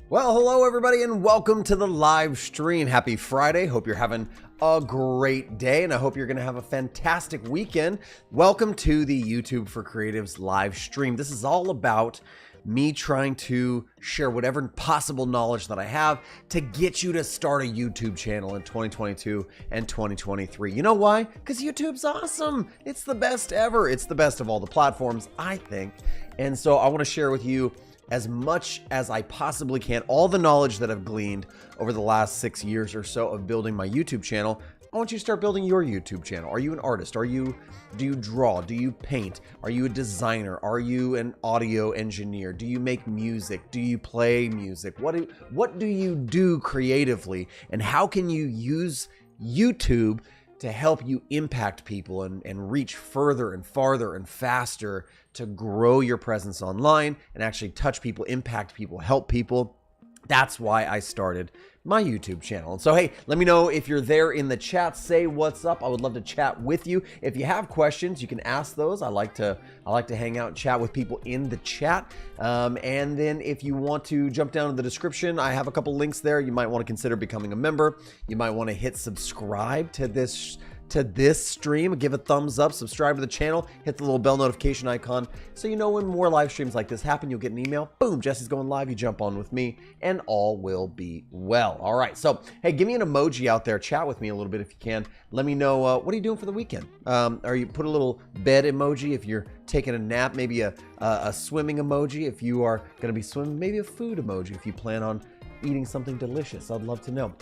Well, hello everybody and welcome to the live stream. Happy Friday. Hope you're having a great day and I hope you're going to have a fantastic weekend. Welcome to the YouTube for Creatives live stream. This is all about me trying to share whatever possible knowledge that I have to get you to start a YouTube channel in 2022 and 2023. You know why? Because YouTube's awesome. It's the best ever. It's the best of all the platforms, I think. And so I want to share with you as much as I possibly can, all the knowledge that I've gleaned over the last 6 years or so of building my YouTube channel. I want you to start building your YouTube channel. Are you an artist? Do you draw? Do you paint? Are you a designer? Are you an audio engineer? Do you make music? Do you play music? What do you do creatively? And how can you use YouTube to help you impact people and reach further and farther and faster to grow your presence online and actually touch people, impact people, help people? That's why I started my YouTube channel. And so, hey, let me know if you're there in the chat. Say what's up. I would love to chat with you. If you have questions, you can ask those. I like to hang out and chat with people in the chat. And then if you want to jump down to the description, I have a couple links there. You might want to consider becoming a member. You might want to hit subscribe to this stream, give a thumbs up, subscribe to the channel, hit the little bell notification icon so you know when more live streams like this happen. You'll get an email. Boom, Jesse's going live. You jump on with me and all will be well. All right, so hey, give me an emoji out there. Chat with me a little bit if you can. Let me know what are you doing for the weekend. Are you put a little bed emoji if you're taking a nap, maybe a swimming emoji if you are going to be swimming, maybe a food emoji if you plan on eating something delicious. I'd love to know.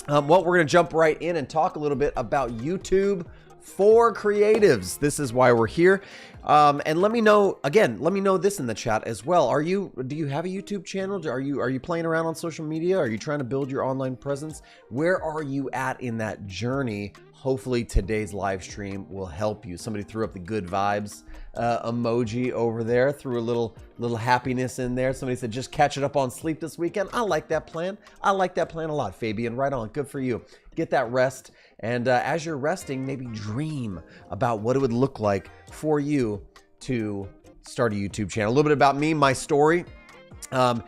Well, we're going to jump right in and talk a little bit about YouTube for creatives. This is why we're here. And let me know, again, let me know this in the chat as well. Do you have a YouTube channel? Are you playing around on social media? Are you trying to build your online presence? Where are you at in that journey? Hopefully today's live stream will help you. Somebody threw up the good vibes emoji over there, threw a little happiness in there. Somebody said, just catch it up on sleep this weekend. I like that plan. I like that plan a lot, Fabian. Right on. Good for you. Get that rest. And as you're resting, maybe dream about what it would look like for you to start a YouTube channel. A little bit about me, my story. 6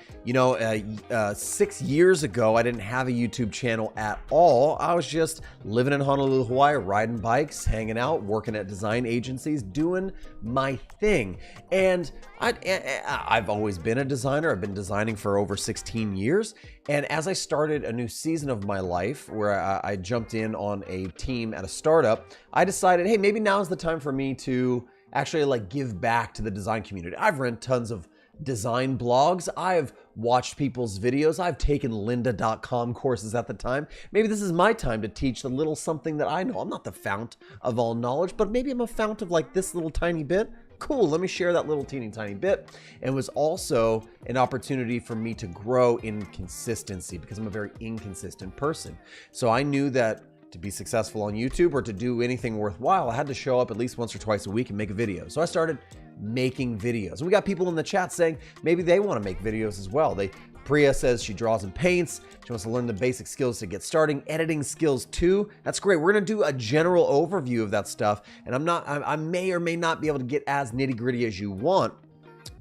years ago, I didn't have a YouTube channel at all. I was just living in Honolulu, Hawaii, riding bikes, hanging out, working at design agencies, doing my thing. And I've always been a designer. I've been designing for over 16 years. And as I started a new season of my life where I jumped in on a team at a startup, I decided, hey, maybe now's the time for me to actually give back to the design community. I've read tons of design blogs. I've watched people's videos. I've taken lynda.com courses at the time. Maybe this is my time to teach the little something that I know. I'm not the fount of all knowledge, but maybe I'm a fount of this little tiny bit. Cool, let me share that little teeny tiny bit. And it was also an opportunity for me to grow in consistency because I'm a very inconsistent person. So I knew that to be successful on YouTube or to do anything worthwhile, I had to show up at least once or twice a week and make a video. So I started making videos. And we got people in the chat saying maybe they want to make videos as well. Priya says she draws and paints. She wants to learn the basic skills to get starting. Editing skills too. That's great. We're going to do a general overview of that stuff. And I may or may not be able to get as nitty gritty as you want.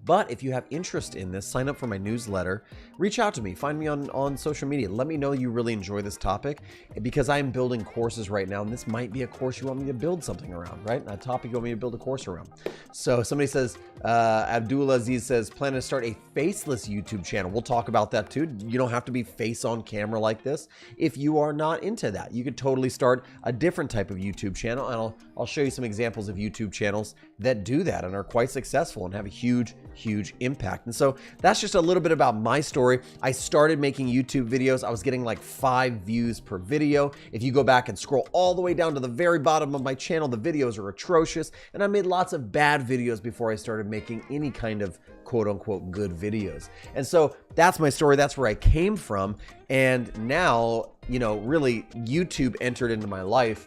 But if you have interest in this, sign up for my newsletter. Reach out to me. Find me on social media. Let me know you really enjoy this topic because I'm building courses right now. And this might be a course you want me to build something around, right? A topic you want me to build a course around. So somebody says, Abdul Aziz says, planning to start a faceless YouTube channel. We'll talk about that too. You don't have to be face on camera like this. If you are not into that, you could totally start a different type of YouTube channel. And I'll show you some examples of YouTube channels that do that and are quite successful and have a huge impact. And so that's just a little bit about my story. I started making YouTube videos. I was getting 5 views per video. If you go back and scroll all the way down to the very bottom of my channel, the videos are atrocious. And I made lots of bad videos before I started making any kind of quote unquote good videos. And so that's my story. That's where I came from. And now, really YouTube entered into my life.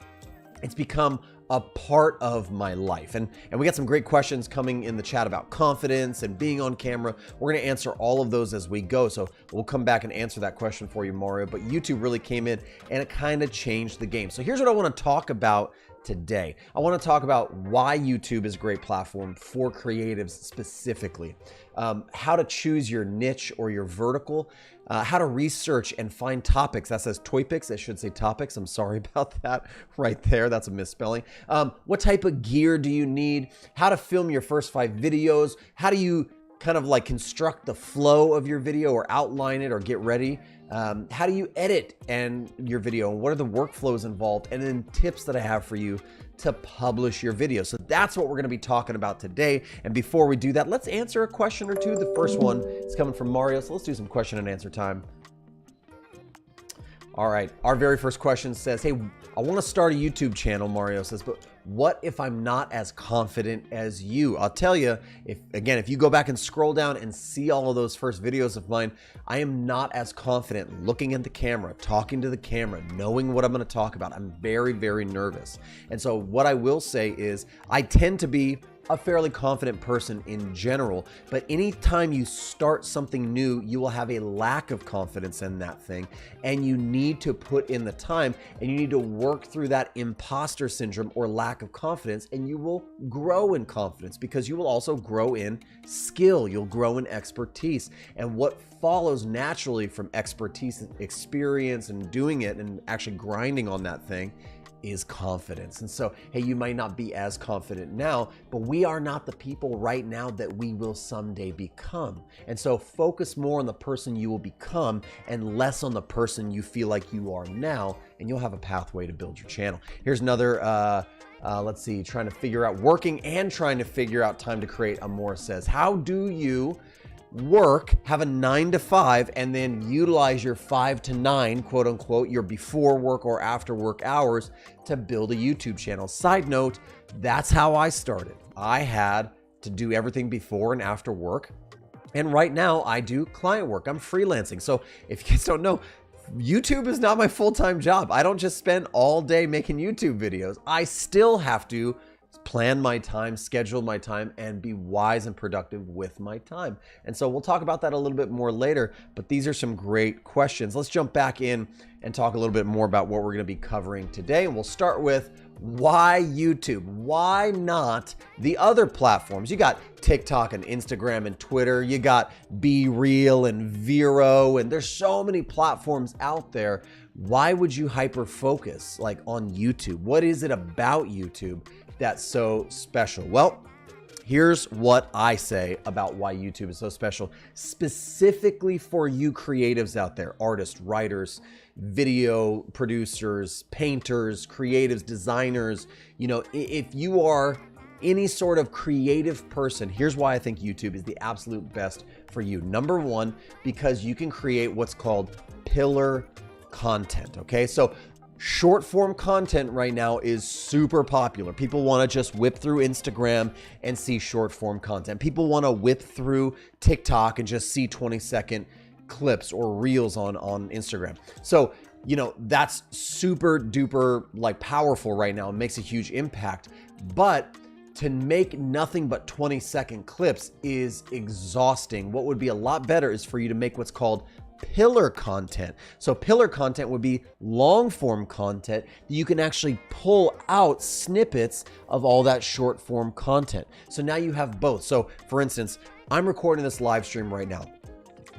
It's become a part of my life. And we got some great questions coming in the chat about confidence and being on camera. We're going to answer all of those as we go. So we'll come back and answer that question for you, Mario. But YouTube really came in and it kind of changed the game. So here's what I want to talk about today. I want to talk about why YouTube is a great platform for creatives specifically, how to choose your niche or your vertical, how to research and find topics. That says topics, it should say topics. I'm sorry about that right there. That's a misspelling. What type of gear do you need? How to film your first 5 videos? How do you kind of like construct the flow of your video or outline it or get ready? How do you edit your video? What are the workflows involved? And then tips that I have for you to publish your video. So that's what we're going to be talking about today. And before we do that, let's answer a question or two. The first one is coming from Mario. So let's do some question and answer time. All right. Our very first question says, hey, I want to start a YouTube channel, Mario says, but what if I'm not as confident as you? I'll tell you, if you go back and scroll down and see all of those first videos of mine, I am not as confident looking at the camera, talking to the camera, knowing what I'm going to talk about. I'm very, very nervous. And so what I will say is I tend to be a fairly confident person in general, but anytime you start something new, you will have a lack of confidence in that thing, and you need to put in the time, and you need to work through that imposter syndrome or lack of confidence, and you will grow in confidence because you will also grow in skill. You'll grow in expertise, and what follows naturally from expertise, experience, and doing it and actually grinding on that thing is confidence. And so, hey, you might not be as confident now, but we are not the people right now that we will someday become. And so focus more on the person you will become and less on the person you feel like you are now, and you'll have a pathway to build your channel. Here's another, let's see, trying to figure out time to create. Amor says, how do you work, have a 9 to 5, and then utilize your 5 to 9, quote unquote, your before work or after work hours to build a YouTube channel? Side note, that's how I started. I had to do everything before and after work. And right now I do client work. I'm freelancing. So if you guys don't know, YouTube is not my full-time job. I don't just spend all day making YouTube videos. I still have to plan my time, schedule my time, and be wise and productive with my time. And so we'll talk about that a little bit more later, but these are some great questions. Let's jump back in and talk a little bit more about what we're going to be covering today. And we'll start with why YouTube? Why not the other platforms? You got TikTok and Instagram and Twitter. You got Be Real and Vero, and there's so many platforms out there. Why would you hyper focus like on YouTube? What is it about YouTube that's so special? Well, here's what I say about why YouTube is so special, specifically for you creatives out there, artists, writers, video producers, painters, creatives, designers. You know, if you are any sort of creative person, here's why I think YouTube is the absolute best for you. Number one, because you can create what's called pillar content. Okay, so short form content right now is super popular. People want to just whip through Instagram and see short form content. People want to whip through TikTok and just see 20-second clips or reels on Instagram. So, you know, that's super duper like powerful right now. It makes a huge impact, but to make nothing but 20-second clips is exhausting. What would be a lot better is for you to make what's called pillar content. So pillar content would be long form content that you can actually pull out snippets of all that short form content. So now you have both. So for instance, I'm recording this live stream right now.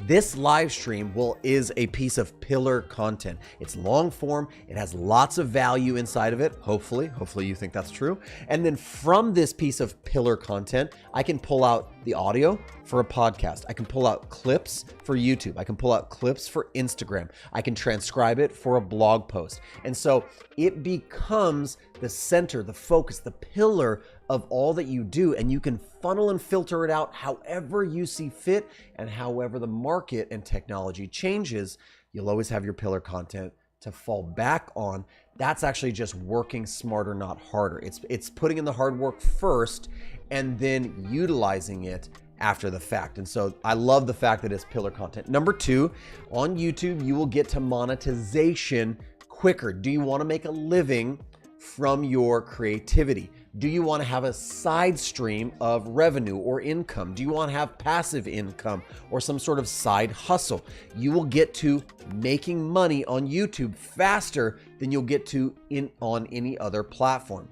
This live stream is a piece of pillar content. It's long form. It has lots of value inside of it. Hopefully you think that's true. And then from this piece of pillar content, I can pull out the audio for a podcast. I can pull out clips for YouTube. I can pull out clips for Instagram. I can transcribe it for a blog post. And so it becomes the center, the focus, the pillar of all that you do, and you can funnel and filter it out however you see fit, and however the market and technology changes, you'll always have your pillar content to fall back on. That's actually just working smarter, not harder. It's putting in the hard work first and then utilizing it after the fact. And so I love the fact that it's pillar content. Number two, on YouTube, you will get to monetization quicker. Do you want to make a living from your creativity? Do you want to have a side stream of revenue or income? Do you want to have passive income or some sort of side hustle? You will get to making money on YouTube faster than you'll get to on any other platform.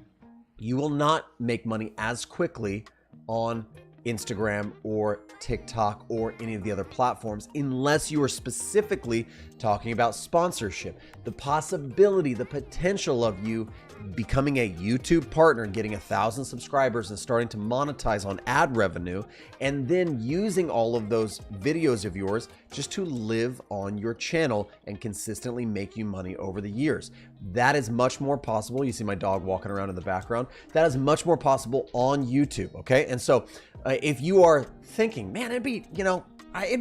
You will not make money as quickly on Instagram or TikTok or any of the other platforms unless you are specifically talking about sponsorship. The possibility, the potential of you becoming a YouTube partner and getting 1,000 subscribers and starting to monetize on ad revenue, and then using all of those videos of yours just to live on your channel and consistently make you money over the years. That is much more possible. You see my dog walking around in the background. That is much more possible on YouTube, okay? And so if you are thinking, man, it'd be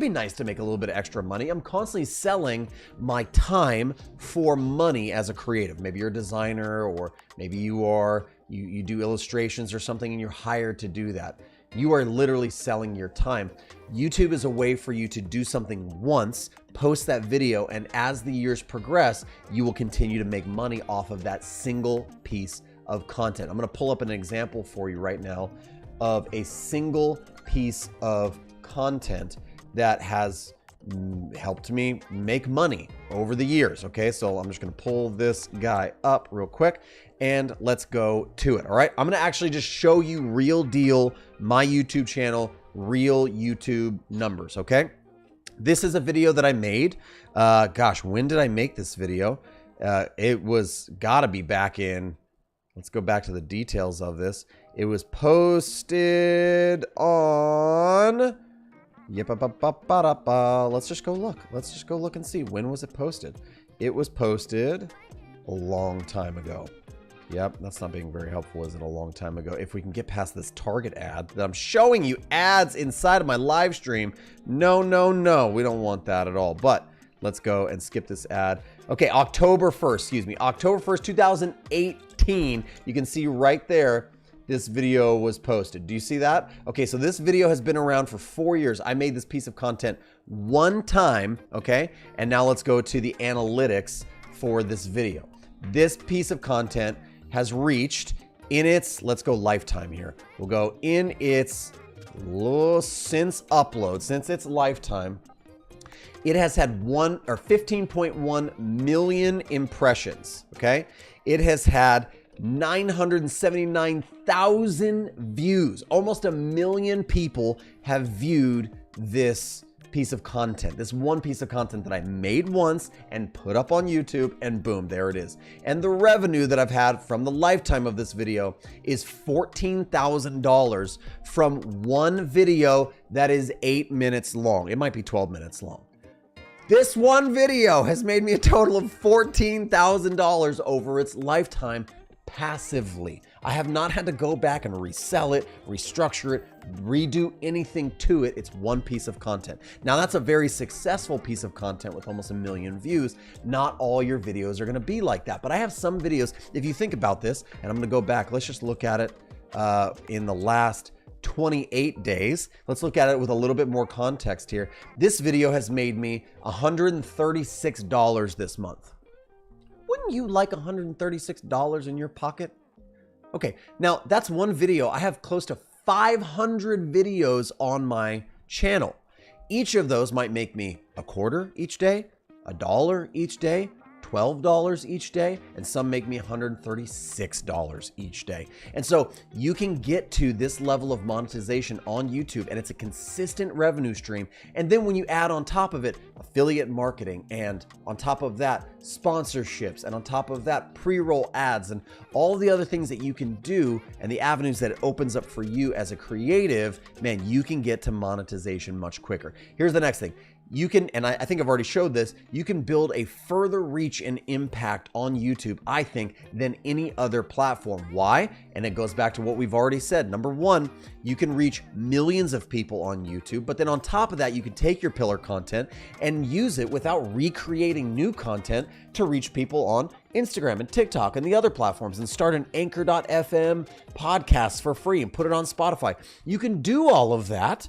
nice to make a little bit of extra money. I'm constantly selling my time for money as a creative. Maybe you're a designer, or maybe you do illustrations or something and you're hired to do that. You are literally selling your time. YouTube is a way for you to do something once, post that video, and as the years progress, you will continue to make money off of that single piece of content. I'm going to pull up an example for you right now of a single piece of content that has helped me make money over the years. Okay, so I'm just going to pull this guy up real quick and let's go to it. All right, I'm going to actually just show you real deal, my YouTube channel, real YouTube numbers. Okay, this is a video that I made. Gosh, when did I make this video? It was gotta be back in, let's go back to the details of this. It was posted on, let's just go look. Let's just go look and see. When was it posted? It was posted a long time ago. Yep, that's not being very helpful, is it? A long time ago. If we can get past this Target ad that I'm showing you ads inside of my live stream. No, we don't want that at all. But let's go and skip this ad. Okay, October 1st, 2018. You can see right there, this video was posted. Do you see that? Okay, so this video has been around for 4 years. I made this piece of content one time, okay? And now let's go to the analytics for this video. This piece of content has reached in its, let's go lifetime here. We'll go in its, since upload, since its lifetime, it has had 15.1 million impressions, okay? It has had 979,000 views. Almost 1 million people have viewed this piece of content, this one piece of content that I made once and put up on YouTube, and boom, there it is. And the revenue that I've had from the lifetime of this video is $14,000 from one video that is 8 minutes long. It might be 12 minutes long. This one video has made me a total of $14,000 over its lifetime passively. I have not had to go back and resell it, restructure it, redo anything to it. It's one piece of content. Now that's a very successful piece of content with almost 1 million views. Not all your videos are going to be like that, but I have some videos. If you think about this, and I'm going to go back, let's just look at it in the last 28 days. Let's look at it with a little bit more context here. This video has made me $136 this month. Wouldn't you like $136 in your pocket? Okay, now that's one video. I have close to 500 videos on my channel. Each of those might make me a quarter each day, $1 each day, $12 each day, and some make me $136 each day. And so you can get to this level of monetization on YouTube, and it's a consistent revenue stream. And then when you add on top of it affiliate marketing, and on top of that sponsorships, and on top of that pre-roll ads, and all the other things that you can do, and the avenues that it opens up for you as a creative, man, you can get to monetization much quicker. Here's the next thing. You can, and I think I've already showed this, you can build a further reach and impact on YouTube, I think, than any other platform. Why? And it goes back to what we've already said. Number one, you can reach millions of people on YouTube, but then on top of that, you can take your pillar content and use it without recreating new content to reach people on Instagram and TikTok and the other platforms, and start an Anchor.fm podcast for free and put it on Spotify. You can do all of that.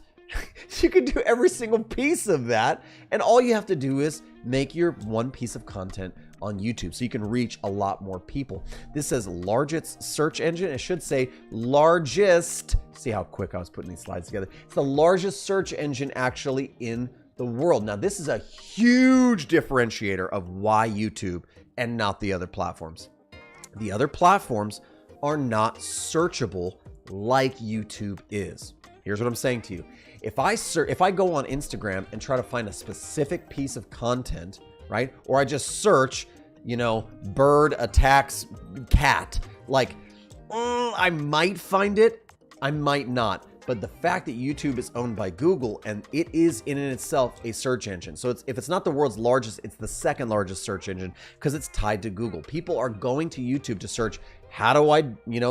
You can do every single piece of that, and all you have to do is make your one piece of content on YouTube so you can reach a lot more people. This says largest search engine. It should say largest. See how quick I was putting these slides together. It's the largest search engine actually in the world. Now, this is a huge differentiator of why YouTube and not the other platforms. The other platforms are not searchable like YouTube is. Here's what I'm saying to you. If I go on Instagram and try to find a specific piece of content, right? Or I just search, bird attacks cat, like, I might find it, I might not. But the fact that YouTube is owned by Google and it is in itself a search engine. So if it's not the world's largest, it's the second largest search engine because it's tied to Google. People are going to YouTube to search, how do I,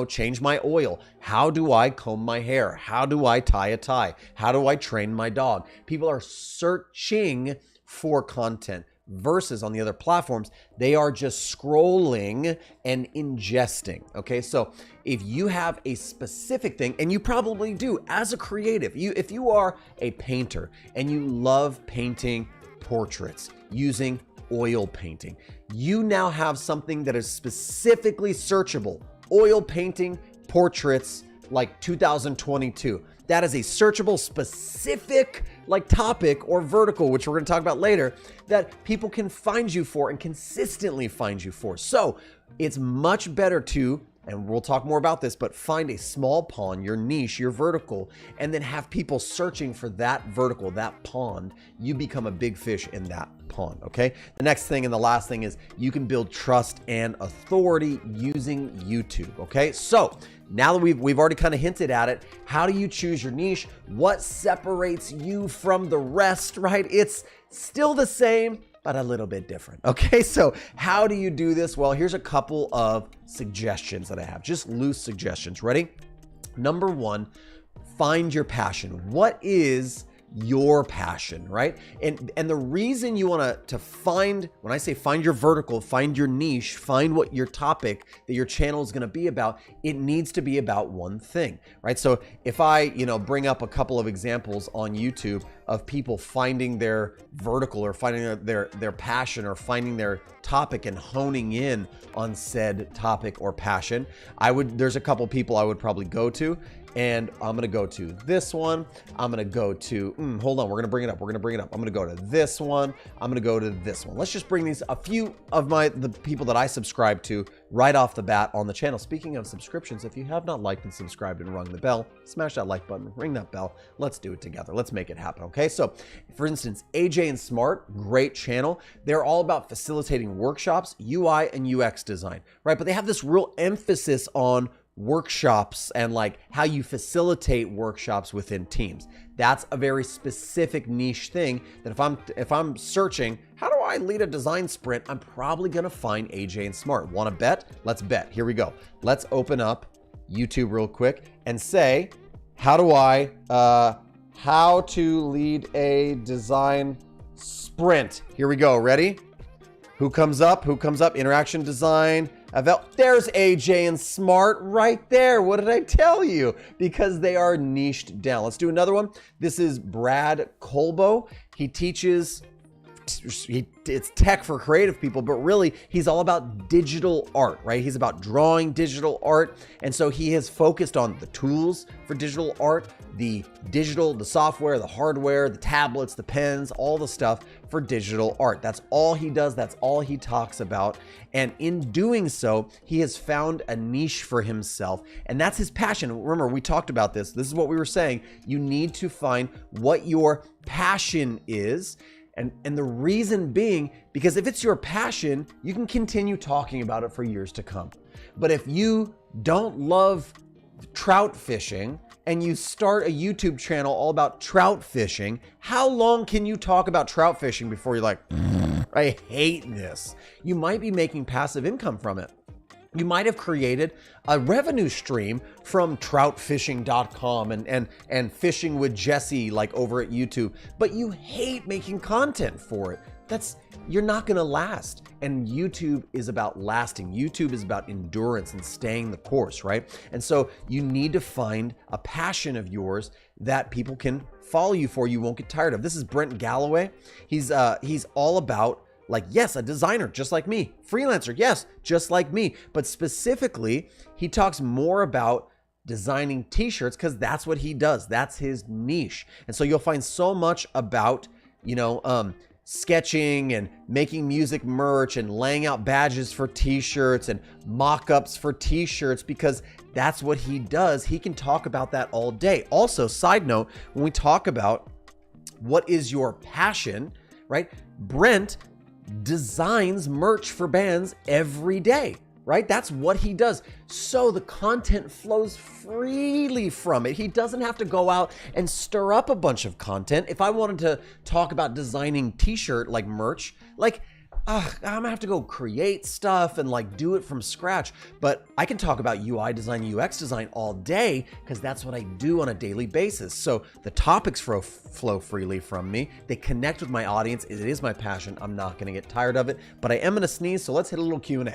change my oil? How do I comb my hair? How do I tie a tie? How do I train my dog? People are searching for content. Versus on the other platforms, they are just scrolling and ingesting. Okay, so if you have a specific thing, and you probably do as a creative, if you are a painter and you love painting portraits using oil painting, you now have something that is specifically searchable. Oil painting portraits like 2022. That is a searchable, specific topic or vertical, which we're going to talk about later, that people can find you for and consistently find you for. So it's much better to, and we'll talk more about this, but find a small pond, your niche, your vertical, and then have people searching for that vertical, that pond. You become a big fish in that pond, okay? The next thing and the last thing is you can build trust and authority using YouTube, okay? So now that we've already kind of hinted at it, how do you choose your niche? What separates you from the rest, right? It's still the same, but a little bit different. Okay, so how do you do this? Well, here's a couple of suggestions that I have, just loose suggestions. Ready? Number one, find your passion. What is your passion, right? And the reason you want to find, when I say find your vertical, find your niche, find what your topic that your channel is going to be about, it needs to be about one thing, right? So if I, bring up a couple of examples on YouTube of people finding their vertical or finding their passion or finding their topic and honing in on said topic or passion, there's a couple people I would probably go to. And I'm going to go to this one. I'm going to go to, hold on, we're going to bring it up. I'm going to go to this one. I'm going to go to this one. Let's just bring a few of the people that I subscribe to right off the bat on the channel. Speaking of subscriptions, if you have not liked and subscribed and rung the bell, smash that like button, ring that bell. Let's do it together. Let's make it happen. Okay. So for instance, AJ and Smart, great channel. They're all about facilitating workshops, UI and UX design, right? But they have this real emphasis on workshops and how you facilitate workshops within teams. That's a very specific niche thing that if I'm searching, how do I lead a design sprint? I'm probably going to find AJ and Smart. Want to bet? Let's bet. Here we go. Let's open up YouTube real quick and say, how to lead a design sprint. Here we go. Ready? Who comes up? Interaction design. There's AJ and Smart right there. What did I tell you? Because they are niched down. Let's do another one. This is Brad Colbo. He teaches, it's tech for creative people, but really he's all about digital art, right? He's about drawing digital art. And so he has focused on the tools for digital art, the software, the hardware, the tablets, the pens, all the stuff for digital art. That's all he does. That's all he talks about. And in doing so, he has found a niche for himself. And that's his passion. Remember, we talked about this. This is what we were saying. You need to find what your passion is. And the reason being, because if it's your passion, you can continue talking about it for years to come. But if you don't love trout fishing and you start a YouTube channel all about trout fishing, how long can you talk about trout fishing before you're like, I hate this? You might be making passive income from it. You might have created a revenue stream from troutfishing.com and fishing with Jesse over at YouTube, but you hate making content for it. You're not going to last. And YouTube is about lasting. YouTube is about endurance and staying the course, right? And so you need to find a passion of yours that people can follow you for, you won't get tired of. This is Brent Galloway. He's all about yes, a designer, just like me. Freelancer, yes, just like me. But specifically, he talks more about designing t-shirts because that's what he does. That's his niche. And so you'll find so much about, sketching and making music merch and laying out badges for t-shirts and mock-ups for t-shirts, because that's what he does. He can talk about that all day. Also, side note, when we talk about what is your passion, right? Brent designs merch for bands every day, right? That's what he does. So the content flows freely from it. He doesn't have to go out and stir up a bunch of content. If I wanted to talk about designing t-shirt like merch, like I'm gonna have to go create stuff and like do it from scratch. But I can talk about UI design, UX design all day, because that's what I do on a daily basis. So the topics flow freely from me. They connect with my audience. It is my passion. I'm not gonna get tired of it, but I am gonna sneeze. So let's hit a little Q&A.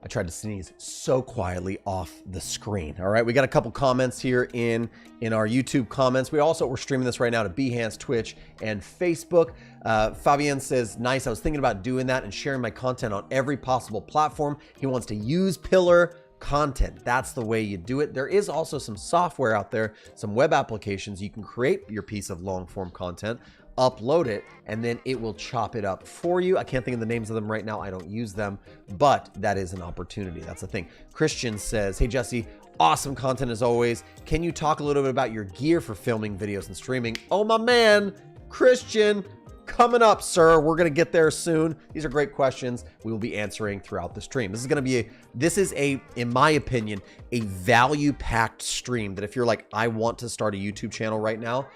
I tried to sneeze so quietly off the screen. All right, we got a couple comments here in our YouTube comments. We're streaming this right now to Behance, Twitch, and Facebook. Fabienne says, nice, I was thinking about doing that and sharing my content on every possible platform. He wants to use pillar content. That's the way you do it. There is also some software out there, some web applications. You can create your piece of long form content, upload it, and then it will chop it up for you. I can't think of the names of them right now. I don't use them, but that is an opportunity. That's the thing. Christian says, hey, Jesse, awesome content as always. Can you talk a little bit about your gear for filming videos and streaming? Oh, my man, Christian, coming up, sir. We're going to get there soon. These are great questions we will be answering throughout the stream. This is in my opinion, a value-packed stream that if you're like, I want to start a YouTube channel right now,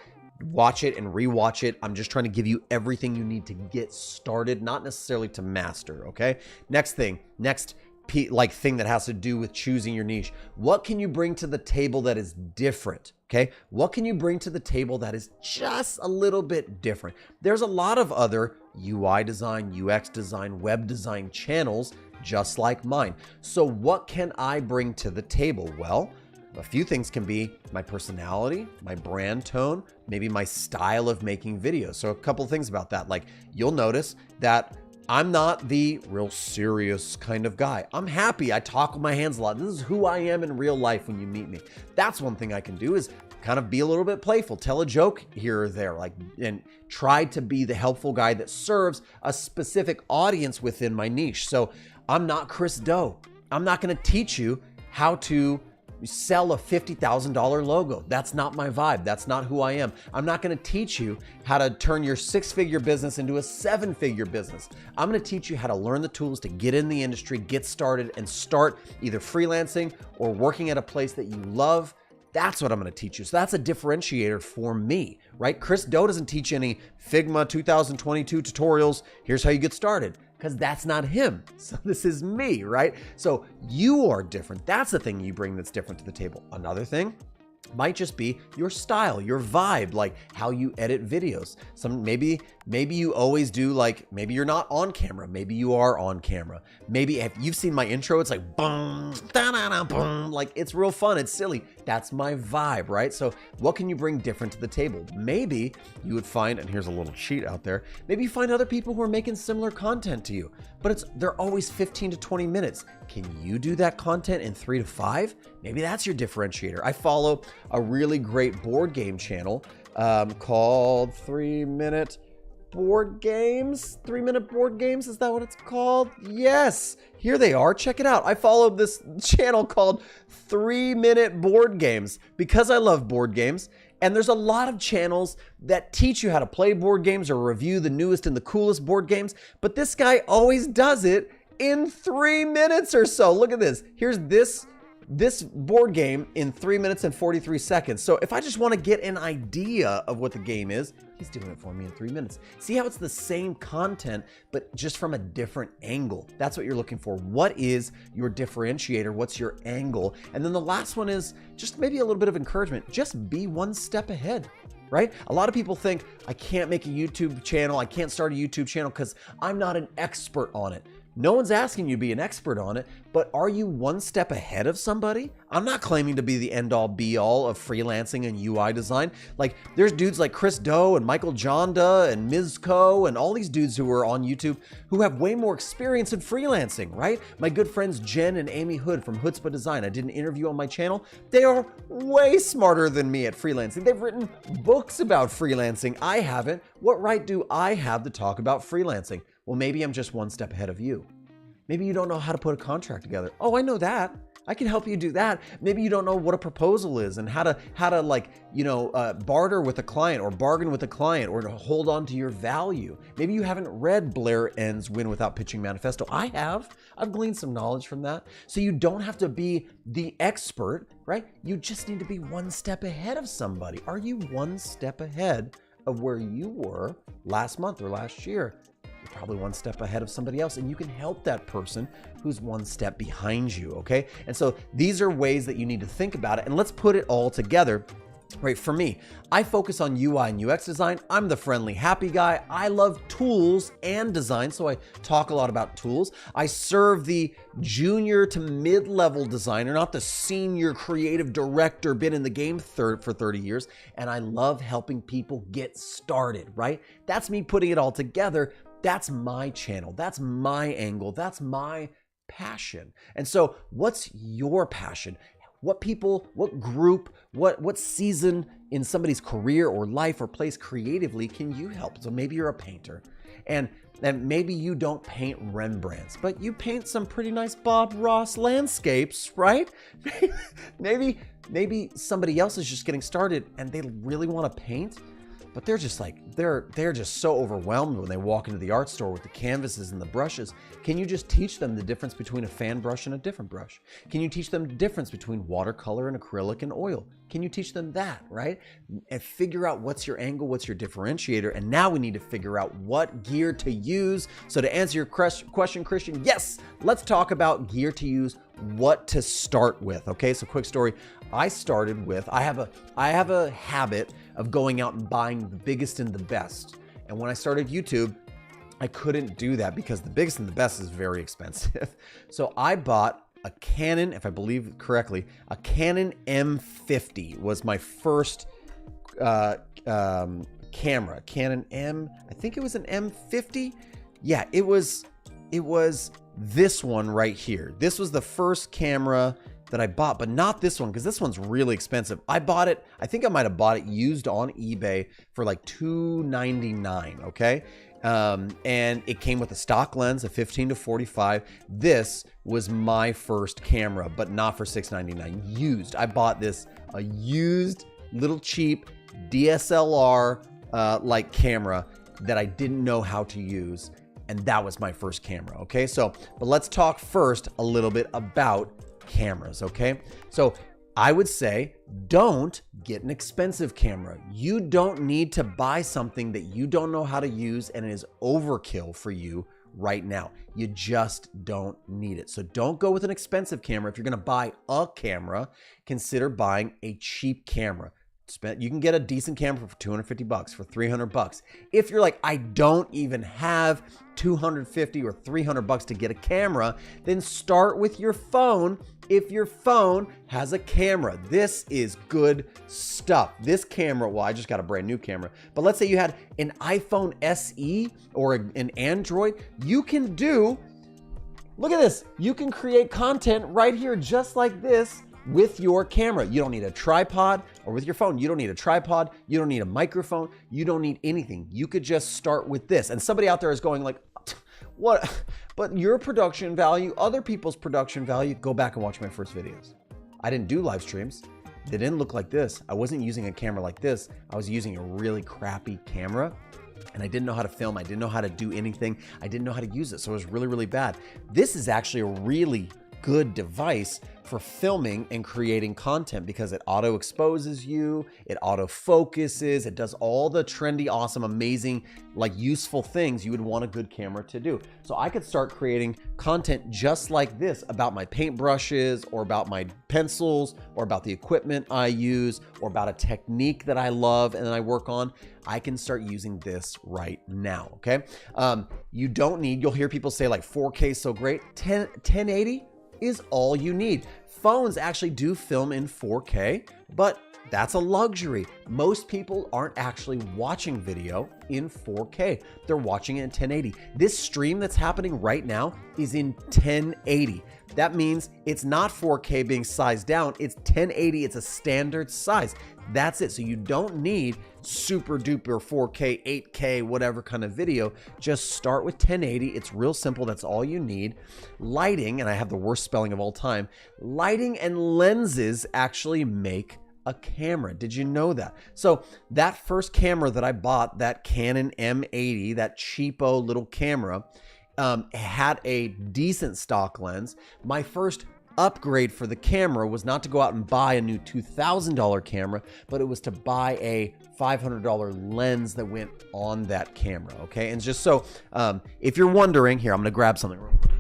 watch it and rewatch it. I'm just trying to give you everything you need to get started, not necessarily to master, okay? Next thing that has to do with choosing your niche. What can you bring to the table that is different, okay? What can you bring to the table that is just a little bit different? There's a lot of other UI design, UX design, web design channels just like mine. So what can I bring to the table? Well, a few things can be my personality, my brand tone, maybe my style of making videos. So a couple of things about that. Like you'll notice that I'm not the real serious kind of guy. I'm happy. I talk with my hands a lot. This is who I am in real life when you meet me. That's one thing I can do, is kind of be a little bit playful, tell a joke here or there, and try to be the helpful guy that serves a specific audience within my niche. So I'm not Chris Do. I'm not going to teach you how to sell a $50,000 logo. That's not my vibe. That's not who I am. I'm not going to teach you how to turn your 6-figure business into a 7-figure business. I'm going to teach you how to learn the tools to get in the industry, get started, and start either freelancing or working at a place that you love. That's what I'm going to teach you. So that's a differentiator for me, right? Chris Do doesn't teach any Figma 2022 tutorials. Here's how you get started, because that's not him. So this is me, right? So you are different. That's the thing you bring that's different to the table. Another thing might just be your style, your vibe, like how you edit videos. Maybe you always do, like, maybe you're not on camera. Maybe you are on camera. Maybe if you've seen my intro, it's like boom, da-da-da, boom, like it's real fun. It's silly. That's my vibe, right? So what can you bring different to the table? Maybe you would find, and here's a little cheat out there, maybe you find other people who are making similar content to you, but they're always 15 to 20 minutes. Can you do that content in 3 to 5? Maybe that's your differentiator. I follow a really great board game channel called 3 Minute Board Games. 3 Minute Board Games, is that what it's called? Yes, here they are. Check it out. I follow this channel called 3 Minute Board Games because I love board games. And there's a lot of channels that teach you how to play board games or review the newest and the coolest board games. But this guy always does it in 3 minutes or so. Look at this. Here's this board game in 3 minutes and 43 seconds. So if I just want to get an idea of what the game is, he's doing it for me in 3 minutes. See how it's the same content, but just from a different angle. That's what you're looking for. What is your differentiator? What's your angle? And then the last one is just maybe a little bit of encouragement. Just be one step ahead, right? A lot of people think, I can't make a YouTube channel. I can't start a YouTube channel because I'm not an expert on it. No one's asking you to be an expert on it, but are you one step ahead of somebody? I'm not claiming to be the end all be all of freelancing and UI design. Like there's dudes like Chris Do and Michael Jonda and Ms. Co and all these dudes who are on YouTube who have way more experience in freelancing, right? My good friends Jen and Amy Hood from Chutzpah Design, I did an interview on my channel. They are way smarter than me at freelancing. They've written books about freelancing. I haven't. What right do I have to talk about freelancing? Well, maybe I'm just one step ahead of you. Maybe you don't know how to put a contract together. Oh, I know that. I can help you do that. Maybe you don't know what a proposal is and how to like, barter with a client or bargain with a client or to hold on to your value. Maybe you haven't read Blair Enns Win Without Pitching Manifesto. I have. I've gleaned some knowledge from that. So you don't have to be the expert, right? You just need to be one step ahead of somebody. Are you one step ahead of where you were last month or last year? You're probably one step ahead of somebody else, and you can help that person who's one step behind you, okay? And so these are ways that you need to think about it, and let's put it all together. Right, for me, I focus on UI and UX design. I'm the friendly, happy guy. I love tools and design, so I talk a lot about tools. I serve the junior to mid-level designer, not the senior creative director, been in the game for 30 years, and I love helping people get started, right? That's me putting it all together. That's my channel. That's my angle. That's my passion. And so what's your passion? What people, what group, what season in somebody's career or life or place creatively can you help? So maybe you're a painter and maybe you don't paint Rembrandts, but you paint some pretty nice Bob Ross landscapes, right? Maybe somebody else is just getting started and they really want to paint, but they're just like, they're just so overwhelmed when they walk into the art store with the canvases and the brushes. Can you just teach them the difference between a fan brush and a different brush? Can you teach them the difference between watercolor and acrylic and oil? Can you teach them that, right? And figure out what's your angle, what's your differentiator. And now we need to figure out what gear to use. So to answer your question, Christian, yes, let's talk about gear to use, what to start with. Okay, so quick story. I started with, I have a habit of going out and buying the biggest and the best. And when I started YouTube, I couldn't do that because the biggest and the best is very expensive. So I bought a Canon, if I believe correctly, a Canon M50 was my first camera. Canon M, I think it was an M50. Yeah, it was this one right here. This was the first camera that I bought, but not this one because this one's really expensive. I bought it, I think I might have bought it used on eBay for like $299, okay? And it came with a stock lens, a 15 to 45. This was my first camera, but not for $699, used. I bought this, a used, little cheap DSLR like camera that I didn't know how to use. And that was my first camera, okay? So, but let's talk first a little bit about cameras, okay? So I would say don't get an expensive camera. You don't need to buy something that you don't know how to use and is overkill for you right now. You just don't need it. So don't go with an expensive camera. If you're gonna buy a camera, consider buying a cheap camera. You can get a decent camera for $250, for $300. If you're like, I don't even have $250 or $300 to get a camera, then start with your phone. If your phone has a camera, this is good stuff. This camera, well, I just got a brand new camera, but let's say you had an iPhone SE or an Android, you can do, look at this. You can create content right here, just like this, with your camera. You don't need a tripod, or with your phone, you don't need a tripod, you don't need a microphone, you don't need anything. You could just start with this. And somebody out there is going like, what? But your production value, other people's production value, go back and watch my first videos. I didn't do live streams. They didn't look like this. I wasn't using a camera like this. I was using a really crappy camera. And I didn't know how to film. I didn't know how to do anything. I didn't know how to use it. So it was really, really bad. This is actually a really good device for filming and creating content because it auto exposes you, it auto focuses, it does all the trendy, awesome, amazing, like useful things you would want a good camera to do. So I could start creating content just like this about my paintbrushes or about my pencils or about the equipment I use or about a technique that I love and I work on. I can start using this right now, okay? You don't need, you'll hear people say like 4K is so great. 1080 is all you need. phones actually do film in 4K, but that's a luxury. Most people aren't actually watching video in 4K. They're watching it in 1080. This stream that's happening right now is in 1080. That means it's not 4K being sized down. It's 1080. It's a standard size. That's it. So you don't need super duper 4K, 8K, whatever kind of video. Just start with 1080. It's real simple. That's all you need. Lighting, and I have the worst spelling of all time, lighting and lenses actually make a camera. Did you know that? So that first camera that I bought, that Canon M80, that cheapo little camera, had a decent stock lens. My first upgrade for the camera was not to go out and buy a new $2,000 camera, but it was to buy a $500 lens that went on that camera. Okay. And just so, if you're wondering, here, I'm going to grab something real quick.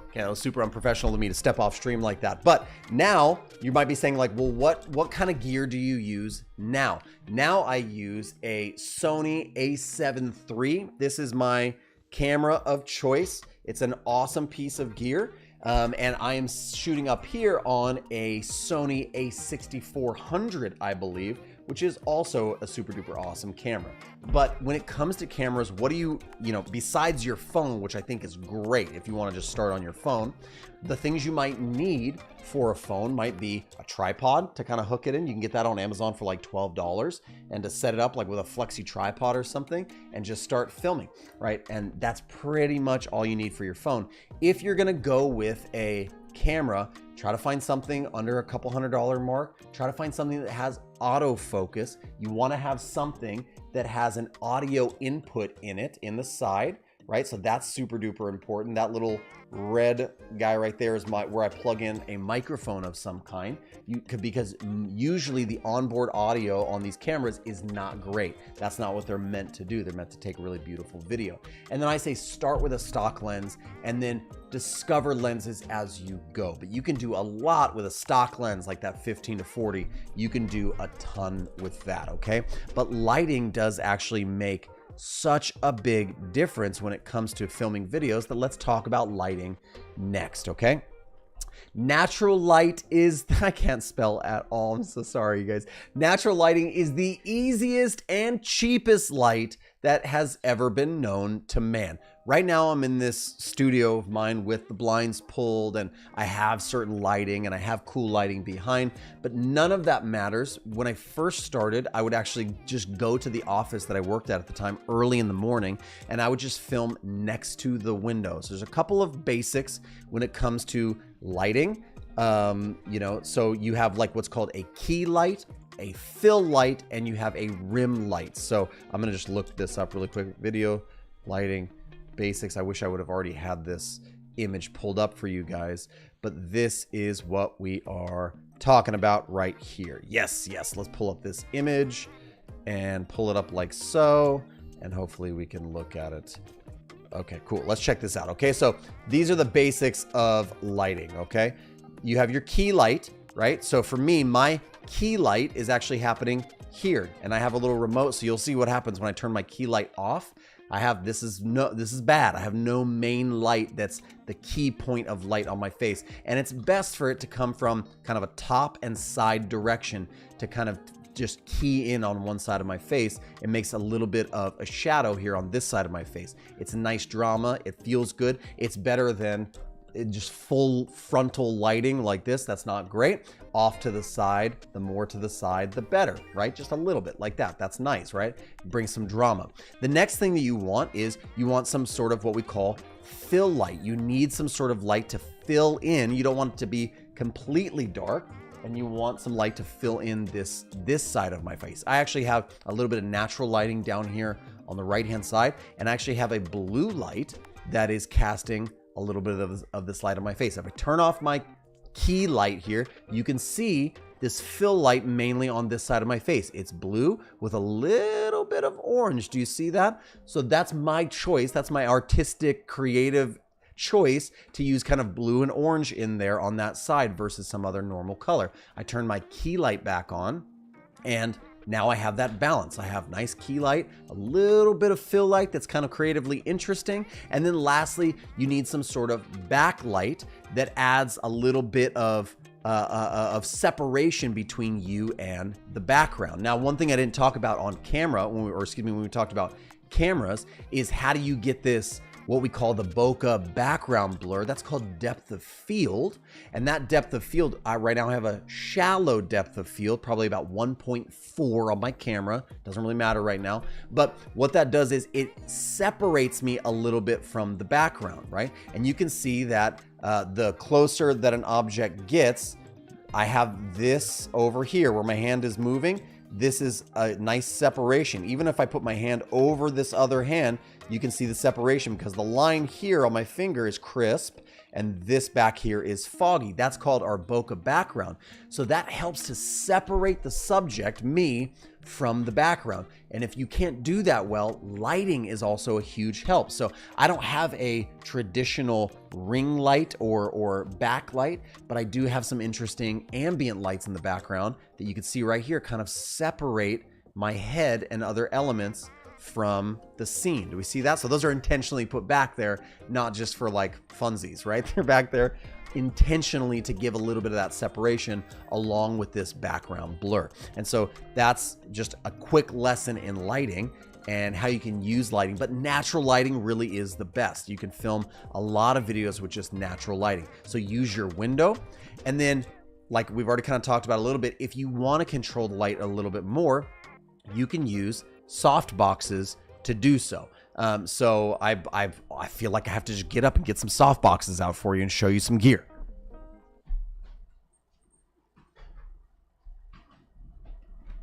Okay, that was super unprofessional of me to step off stream like that. But now you might be saying like, well, what kind of gear do you use now? Now I use a Sony a7 III. This is my camera of choice. It's an awesome piece of gear. And I am shooting up here on a Sony a6400, I believe, which is also a super duper awesome camera. But when it comes to cameras, what do you besides your phone, which I think is great if you want to just start on your phone, the things you might need for a phone might be a tripod to kind of hook it in. You can get that on Amazon for like $12, and to set it up like with a flexi tripod or something and just start filming, right? And that's pretty much all you need for your phone. If you're gonna go with a camera, try to find something under a couple $100 mark. Try to find something that has autofocus. You want to have something that has an audio input in it in the side, right? So that's super duper important. That little red guy right there is where I plug in a microphone of some kind. Because usually the onboard audio on these cameras is not great. That's not what they're meant to do. They're meant to take really beautiful video. And then I say start with a stock lens and then discover lenses as you go. But you can do a lot with a stock lens like that 15 to 40. You can do a ton with that, okay? But lighting does actually make such a big difference when it comes to filming videos that let's talk about lighting next, okay? Natural light is, I can't spell at all. I'm so sorry, you guys. Natural lighting is the easiest and cheapest light that has ever been known to man. Right now, I'm in this studio of mine with the blinds pulled, and I have certain lighting and I have cool lighting behind, but none of that matters. When I first started, I would actually just go to the office that I worked at the time early in the morning, and I would just film next to the windows. There's a couple of basics when it comes to lighting. So you have like what's called a key light, a fill light, and you have a rim light. So I'm gonna just look this up really quick. Video, lighting, basics. I wish I would have already had this image pulled up for you guys, but this is what we are talking about right here. Yes, let's pull up this image and pull it up like so, and hopefully we can look at it. Okay, cool. Let's check this out. Okay, so these are the basics of lighting, okay? You have your key light, right? So for me, my key light is actually happening here, and I have a little remote, so you'll see what happens when I turn my key light off. This is bad. I have no main light that's the key point of light on my face. And it's best for it to come from kind of a top and side direction to kind of just key in on one side of my face. It makes a little bit of a shadow here on this side of my face. It's a nice drama. It feels good. It's better than just full frontal lighting like this. That's not great. Off to the side, the more to the side, the better, right? Just a little bit like that. That's nice, right? Bring some drama. The next thing that you want is you want some sort of what we call fill light. You need some sort of light to fill in. You don't want it to be completely dark, and you want some light to fill in this side of my face. I actually have a little bit of natural lighting down here on the right-hand side, and I actually have a blue light that is casting a little bit of this light on my face. If I turn off my key light here, you can see this fill light mainly on this side of my face. It's blue with a little bit of orange. Do you see that? So that's my choice. That's my artistic, creative choice to use kind of blue and orange in there on that side versus some other normal color. I turn my key light back on, and Now I have that balance. I have nice key light, a little bit of fill light that's kind of creatively interesting. And then lastly, you need some sort of backlight that adds a little bit of separation between you and the background. Now, one thing I didn't talk about on camera, when we talked about cameras, is how do you get this, what we call the bokeh background blur. That's called depth of field. And that depth of field, right now I have a shallow depth of field, probably about 1.4 on my camera. Doesn't really matter right now. But what that does is it separates me a little bit from the background, right? And you can see that the closer that an object gets, I have this over here where my hand is moving. This is a nice separation. Even if I put my hand over this other hand, you can see the separation because the line here on my finger is crisp and this back here is foggy. That's called our bokeh background. So that helps to separate the subject, me, from the background. And if you can't do that well, lighting is also a huge help. So I don't have a traditional ring light or backlight, but I do have some interesting ambient lights in the background that you can see right here kind of separate my head and other elements from the scene. Do we see that? So those are intentionally put back there, not just for like funsies, right? They're back there intentionally to give a little bit of that separation along with this background blur. And so that's just a quick lesson in lighting and how you can use lighting, but natural lighting really is the best. You can film a lot of videos with just natural lighting. So use your window. And then, like we've already kind of talked about a little bit, if you want to control the light a little bit more, you can use soft boxes to do so. So I feel like I have to just get up and get some soft boxes out for you and show you some gear.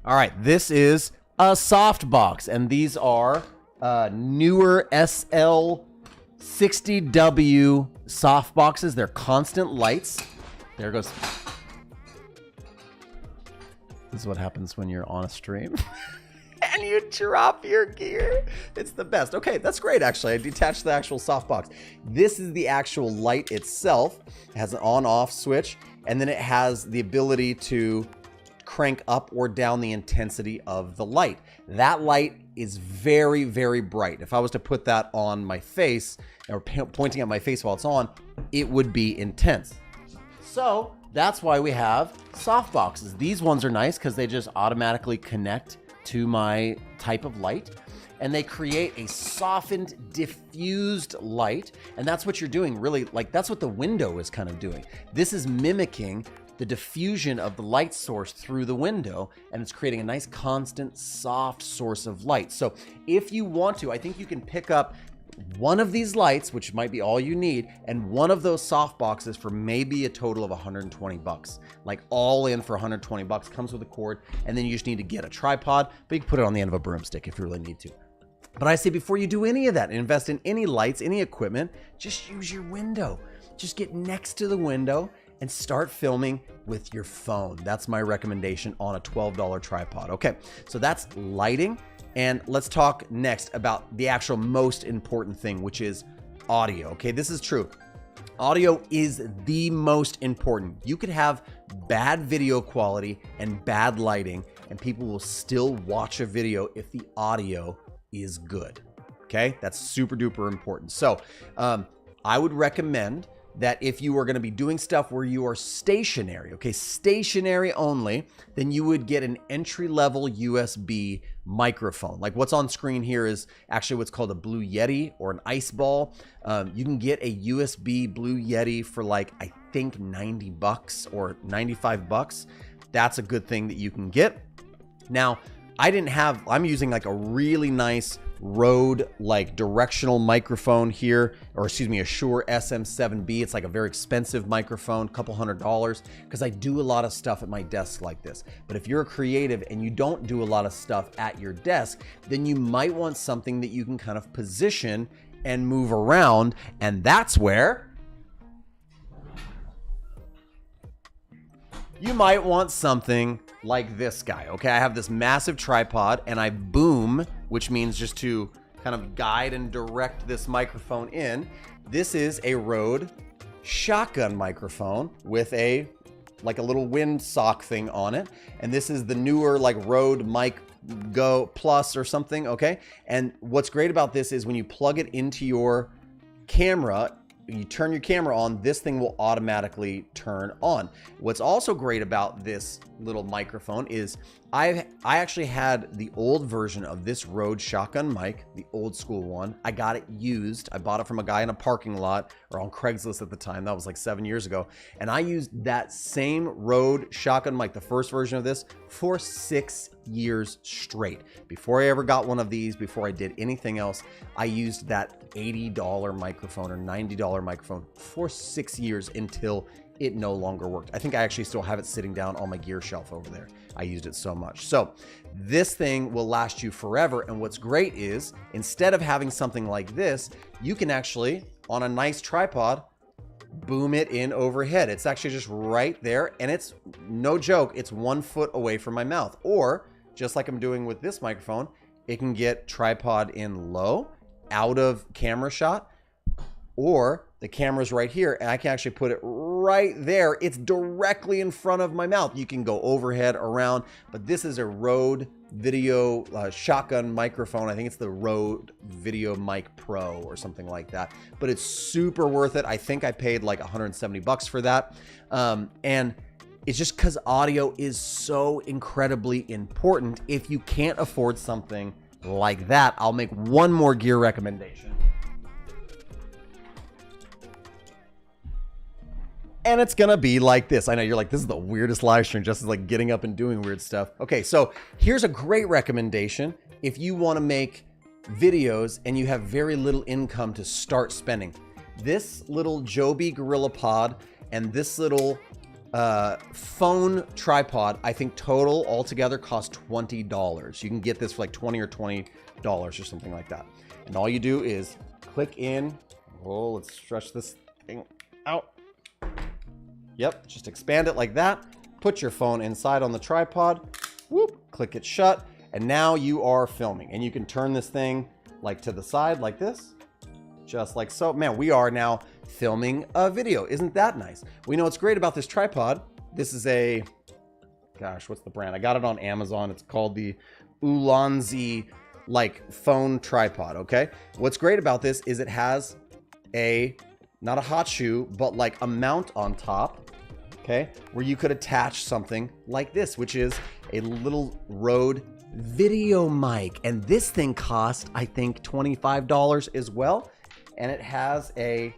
All right, this is a soft box, and these are newer SL60W soft boxes. They're constant lights. There goes. This is what happens when you're on a stream. And you drop your gear. It's the best. Okay, that's great, actually. I detached the actual softbox. This is the actual light itself. It has an on-off switch, and then it has the ability to crank up or down the intensity of the light. That light is very, very bright. If I was to put that on my face, or pointing at my face while it's on, it would be intense. So that's why we have softboxes. These ones are nice because they just automatically connect to my type of light, and they create a softened, diffused light. And that's what you're doing, really. Like, that's what the window is kind of doing. This is mimicking the diffusion of the light source through the window, and it's creating a nice, constant, soft source of light. So if you want to, I think you can pick up one of these lights, which might be all you need, and one of those soft boxes for maybe a total of 120 bucks. Like, all in for 120 bucks, comes with a cord, and then you just need to get a tripod, but you can put it on the end of a broomstick if you really need to. But I say, before you do any of that, invest in any lights, any equipment, just use your window. Just get next to the window and start filming with your phone. That's my recommendation on a $12 tripod. Okay, so that's lighting. And let's talk next about the actual most important thing, which is audio. Okay, this is true. Audio is the most important. You could have bad video quality and bad lighting, and people will still watch a video if the audio is good. Okay, that's super duper important. So I would recommend that if you are going to be doing stuff where you are stationary, okay, stationary only, then you would get an entry-level USB microphone. Like what's on screen here is actually what's called a Blue Yeti or an ice ball. You can get a USB Blue Yeti for like, I think 90 bucks or 95 bucks. That's a good thing that you can get. Now, I'm using like a really nice Rode like directional microphone here, or excuse me, a Shure SM7B. It's like a very expensive microphone, couple $100, because I do a lot of stuff at my desk like this. But if you're a creative and you don't do a lot of stuff at your desk, then you might want something that you can kind of position and move around, and that's where you might want something like this guy. Okay, I have this massive tripod and I boom, which means just to kind of guide and direct this microphone in. This is a Rode shotgun microphone with a like a little wind sock thing on it. And this is the newer like Rode Mic Go Plus or something, okay? And what's great about this is when you plug it into your camera, you turn your camera on, this thing will automatically turn on. What's also great about this little microphone is I actually had the old version of this Rode shotgun mic, the old school one. I got it used. I bought it from a guy in a parking lot or on Craigslist at the time. That was like 7 years ago. And I used that same Rode shotgun mic, the first version of this, for 6 years straight. Before I ever got one of these, before I did anything else, I used that $80 microphone or $90 microphone for 6 years until it no longer worked. I think I actually still have it sitting down on my gear shelf over there. I used it so much. So this thing will last you forever. And what's great is instead of having something like this, you can actually, on a nice tripod, boom it in overhead. It's actually just right there. And it's no joke. It's 1 foot away from my mouth. Or just like I'm doing with this microphone, it can get tripod in low, out of camera shot, or the camera's right here and I can actually put it right there. It's directly in front of my mouth. You can go overhead, around, but this is a Rode video shotgun microphone. I think it's the Rode Video Mic Pro or something like that, but it's super worth it. I think I paid like 170 bucks for that. And it's just because audio is so incredibly important. If you can't afford something like that, I'll make one more gear recommendation. And it's gonna be like this. I know you're like, this is the weirdest live stream, just like getting up and doing weird stuff. Okay, so here's a great recommendation. If you wanna make videos and you have very little income to start spending, this little Joby Gorilla Pod and this little phone tripod, I think total altogether cost $20. You can get this for like $20 or $20 or something like that. And all you do is click in. Oh, let's stretch this thing out. Yep, just expand it like that. Put your phone inside on the tripod. Whoop, click it shut. And now you are filming. And you can turn this thing like to the side like this. Just like so. Man, we are now filming a video. Isn't that nice? We know what's great about this tripod. This is a, gosh, what's the brand? I got it on Amazon. It's called the Ulanzi like phone tripod, okay? What's great about this is it has a, not a hot shoe, but like a mount on top, okay? Where you could attach something like this, which is a little Rode video mic. And this thing cost, I think, $25 as well. And it has a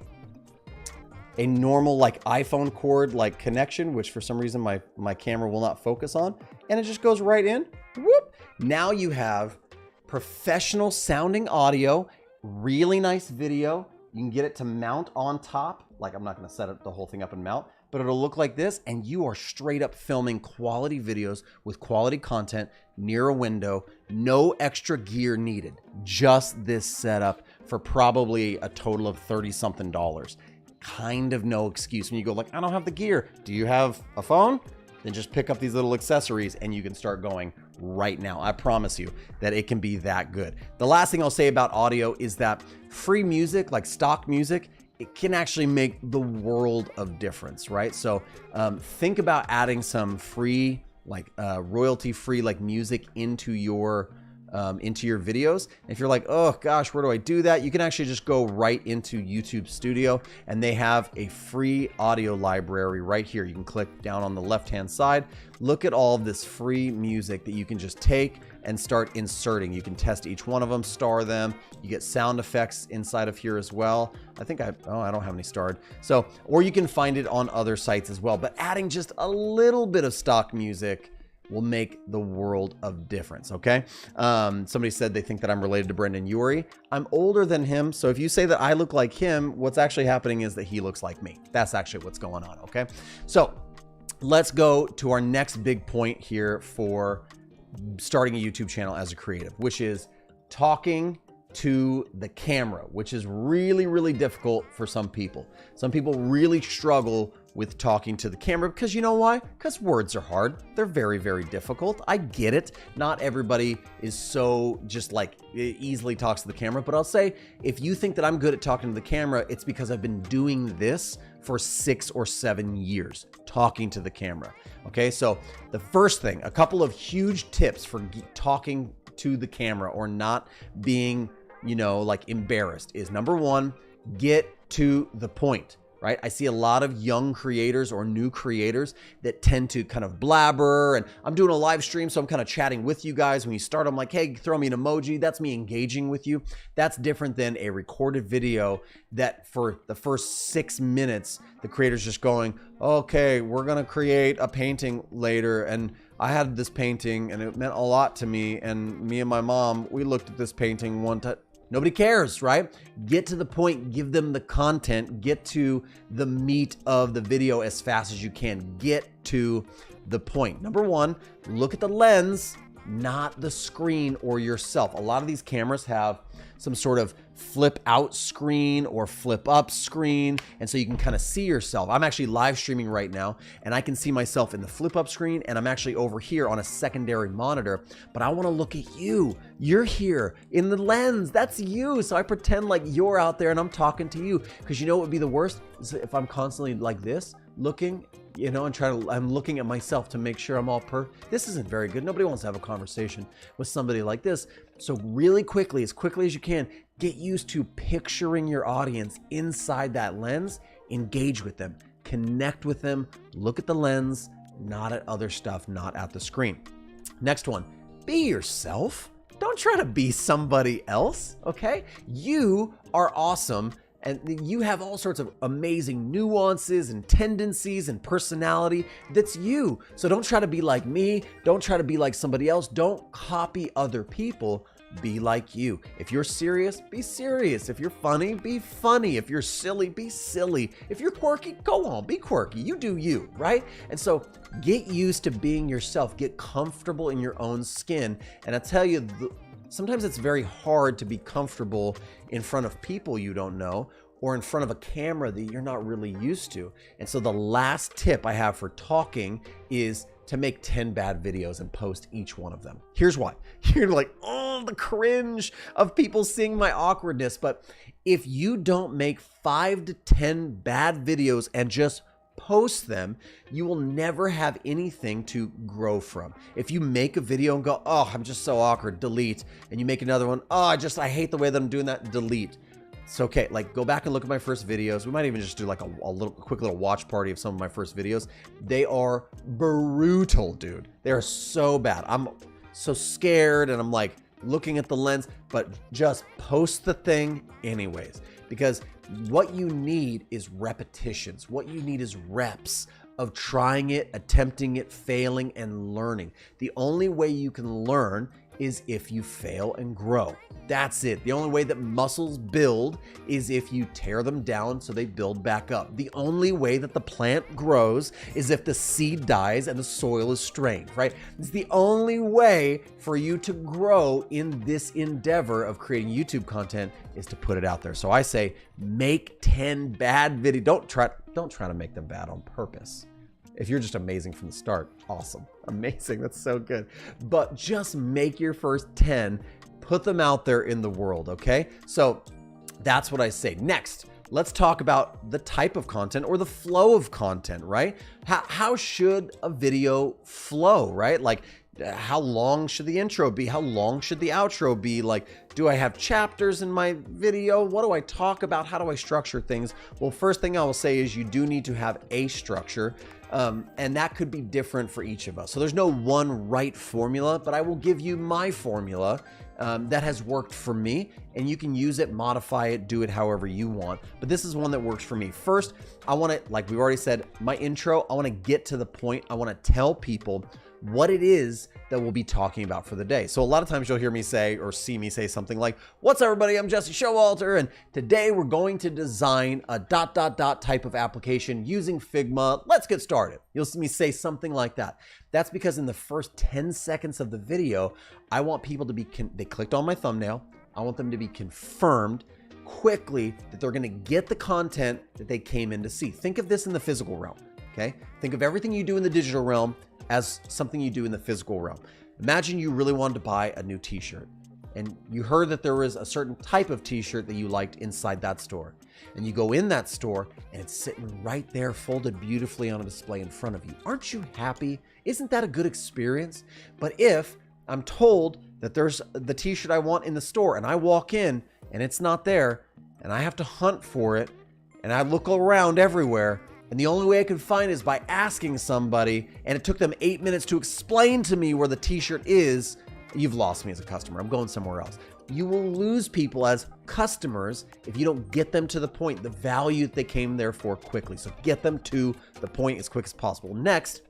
normal like iPhone cord like connection, which for some reason my camera will not focus on. And it just goes right in. Whoop. Now you have professional sounding audio, really nice video. You can get it to mount on top. Like I'm not gonna set it the whole thing up and mount, but it'll look like this. And you are straight up filming quality videos with quality content near a window. No extra gear needed. Just this setup for probably a total of 30 something dollars. Kind of no excuse when you go like, I don't have the gear. Do you have a phone? Then just pick up these little accessories and you can start going right now. I promise you that it can be that good. The last thing I'll say about audio is that free music, like stock music, it can actually make the world of difference, right? So think about adding some free, like royalty-free like music into your videos. If you're like, oh gosh, where do I do that? You can actually just go right into YouTube Studio and they have a free audio library right here. You can click down on the left-hand side. Look at all of this free music that you can just take and start inserting. You can test each one of them, star them. You get sound effects inside of here as well. I think I don't have any starred. So, or you can find it on other sites as well, but adding just a little bit of stock music will make the world of difference, okay? Somebody said they think that I'm related to Brendan Urie. I'm older than him, so if you say that I look like him, what's actually happening is that he looks like me. That's actually what's going on, okay? So let's go to our next big point here for starting a YouTube channel as a creative, which is talking to the camera, which is really, really difficult for some people. Some people really struggle with talking to the camera because you know why? Because words are hard. They're very, very difficult. I get it. Not everybody is so just like easily talks to the camera, but I'll say if you think that I'm good at talking to the camera, it's because I've been doing this for 6 or 7 years, talking to the camera. Okay, so the first thing, a couple of huge tips for talking to the camera or not being, like embarrassed is number one, get to the point. Right? I see a lot of young creators or new creators that tend to kind of blabber, and I'm doing a live stream, so I'm kind of chatting with you guys. When you start, I'm like, hey, throw me an emoji. That's me engaging with you. That's different than a recorded video that for the first 6 minutes, the creator's just going, okay, we're going to create a painting later. And I had this painting and it meant a lot to me. And me and my mom, we looked at this painting one time. Nobody cares, right? Get to the point, give them the content, get to the meat of the video as fast as you can. Get to the point. Number one, look at the lens, not the screen or yourself. A lot of these cameras have some sort of flip out screen or flip up screen. And so you can kind of see yourself. I'm actually live streaming right now and I can see myself in the flip up screen and I'm actually over here on a secondary monitor, but I want to look at you. You're here in the lens. That's you. So I pretend like you're out there and I'm talking to you because you know what would be the worst is if I'm constantly like this looking, and I'm looking at myself to make sure I'm all this isn't very good. Nobody wants to have a conversation with somebody like this. So really quickly, as quickly as you can, get used to picturing your audience inside that lens, engage with them, connect with them, look at the lens, not at other stuff, not at the screen. Next one, be yourself. Don't try to be somebody else, okay? You are awesome. And you have all sorts of amazing nuances and tendencies and personality. That's you. So don't try to be like me. Don't try to be like somebody else. Don't copy other people. Be like you. If you're serious, be serious. If you're funny, be funny. If you're silly, be silly. If you're quirky, go on, be quirky. You do you, right? And so get used to being yourself. Get comfortable in your own skin. And I tell you, sometimes it's very hard to be comfortable in front of people you don't know or in front of a camera that you're not really used to. And so the last tip I have for talking is to make 10 bad videos and post each one of them. Here's why. You're like, oh, the cringe of people seeing my awkwardness. But if you don't make 5 to 10 bad videos and just post them, you will never have anything to grow from. If you make a video and go, oh, I'm just so awkward, delete. And you make another one, oh, I hate the way that I'm doing that, delete. It's okay. Like, go back and look at my first videos. We might even just do like a quick little watch party of some of my first videos. They are brutal, dude. They are so bad. I'm so scared and I'm like looking at the lens, but just post the thing anyways, because what you need is repetitions. What you need is reps of trying it, attempting it, failing, and learning. The only way you can learn is if you fail and grow. That's it. The only way that muscles build is if you tear them down so they build back up. The only way that the plant grows is if the seed dies and the soil is strained, right? It's the only way for you to grow in this endeavor of creating YouTube content is to put it out there. So I say, make 10 bad videos. Don't try to make them bad on purpose. If you're just amazing from the start, awesome, amazing, that's so good. But just make your first 10, put them out there in the world, okay? So that's what I say. Next, let's talk about the type of content or the flow of content, right? How should a video flow, right? Like, how long should the intro be? How long should the outro be? Like, do I have chapters in my video? What do I talk about? How do I structure things? Well, first thing I will say is you do need to have a structure. And that could be different for each of us. So there's no one right formula, but I will give you my formula that has worked for me, and you can use it, modify it, do it however you want. But this is one that works for me. First, I want to, like we've already said, my intro, I want to get to the point. I want to tell people what it is that we'll be talking about for the day. So a lot of times you'll hear me say or see me say something like, what's up, everybody? I'm Jesse Showalter, and today we're going to design a ... type of application using Figma. Let's get started. You'll see me say something like that. That's because in the first 10 seconds of the video, I want people to be, they clicked on my thumbnail, I want them to be confirmed quickly that they're going to get the content that they came in to see. Think of this in the physical realm, okay? Think of everything you do in the digital realm as something you do in the physical realm. Imagine you really wanted to buy a new t-shirt and you heard that there was a certain type of t-shirt that you liked inside that store. And you go in that store and it's sitting right there folded beautifully on a display in front of you. Aren't you happy? Isn't that a good experience? But if I'm told that there's the t-shirt I want in the store and I walk in and it's not there and I have to hunt for it and I look around everywhere and the only way I can find is by asking somebody and it took them 8 minutes to explain to me where the t-shirt is, you've lost me as a customer. I'm going somewhere else. You will lose people as customers if you don't get them to the point, the value that they came there for quickly. So get them to the point as quick as possible. Next,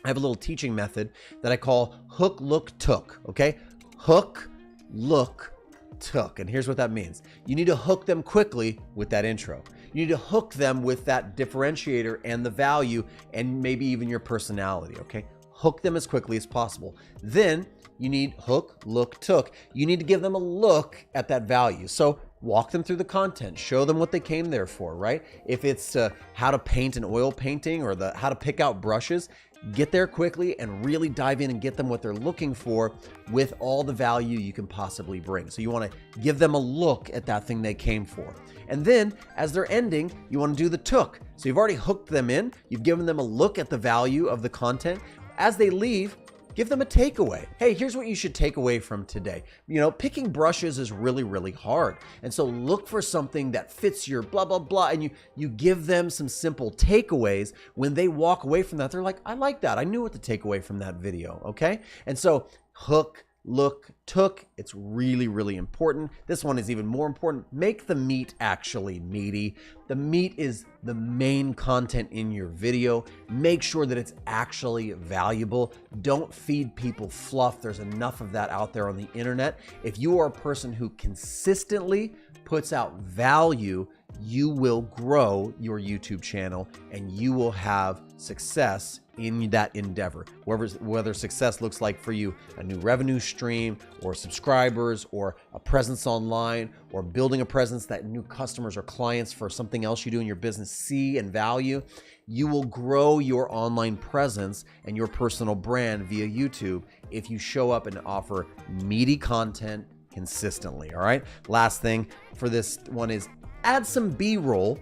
I have a little teaching method that I call hook, look, took, okay? Hook, look, took. And here's what that means. You need to hook them quickly with that intro. You need to hook them with that differentiator and the value and maybe even your personality, okay? Hook them as quickly as possible. Then you need hook, look, took. You need to give them a look at that value. So walk them through the content, show them what they came there for, right? If it's how to paint an oil painting or how to pick out brushes, get there quickly and really dive in and get them what they're looking for with all the value you can possibly bring. So you want to give them a look at that thing they came for. And then as they're ending, you want to do the took. So you've already hooked them in. You've given them a look at the value of the content. As they leave, give them a takeaway. Hey, here's what you should take away from today. You know, picking brushes is really, really hard. And so look for something that fits your blah, blah, blah. And you give them some simple takeaways. When they walk away from that, they're like, I like that. I knew what to take away from that video. Okay. And so hook, look, took. It's really, really important. This one is even more important. Make the meat actually meaty. The meat is the main content in your video. Make sure that it's actually valuable. Don't feed people fluff. There's enough of that out there on the internet. If you are a person who consistently puts out value, you will grow your YouTube channel and you will have success in that endeavor. Whether success looks like for you a new revenue stream or subscribers or a presence online or building a presence that new customers or clients for something else you do in your business see and value, you will grow your online presence and your personal brand via YouTube if you show up and offer meaty content consistently. All right. Last thing for this one is add some B-roll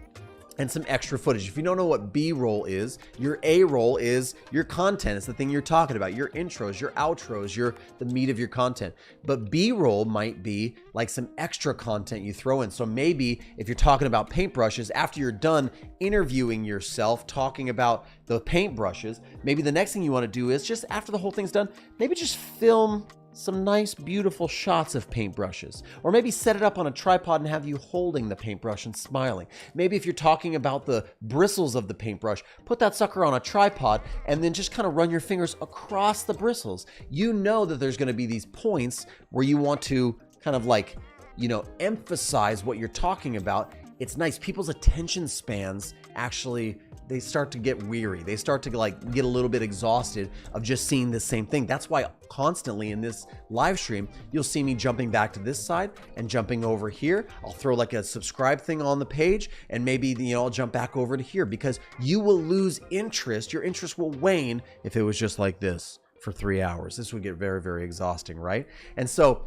and some extra footage. If you don't know what B-roll is, your A-roll is your content. It's the thing you're talking about, your intros, your outros, the meat of your content. But B-roll might be like some extra content you throw in. So maybe if you're talking about paintbrushes, after you're done interviewing yourself, talking about the paintbrushes, maybe the next thing you want to do is just after the whole thing's done, maybe just film some nice, beautiful shots of paintbrushes, or maybe set it up on a tripod and have you holding the paintbrush and smiling. Maybe if you're talking about the bristles of the paintbrush, put that sucker on a tripod and then just kind of run your fingers across the bristles. You know that there's going to be these points where you want to kind of like, you know, emphasize what you're talking about. It's nice. People's attention spans actually, they start to get weary. They start to like get a little bit exhausted of just seeing the same thing. That's why constantly in this live stream, you'll see me jumping back to this side and jumping over here. I'll throw like a subscribe thing on the page and maybe, you know, I'll jump back over to here because you will lose interest. Your interest will wane if it was just like this for 3 hours. This would get very, very exhausting, right? And so,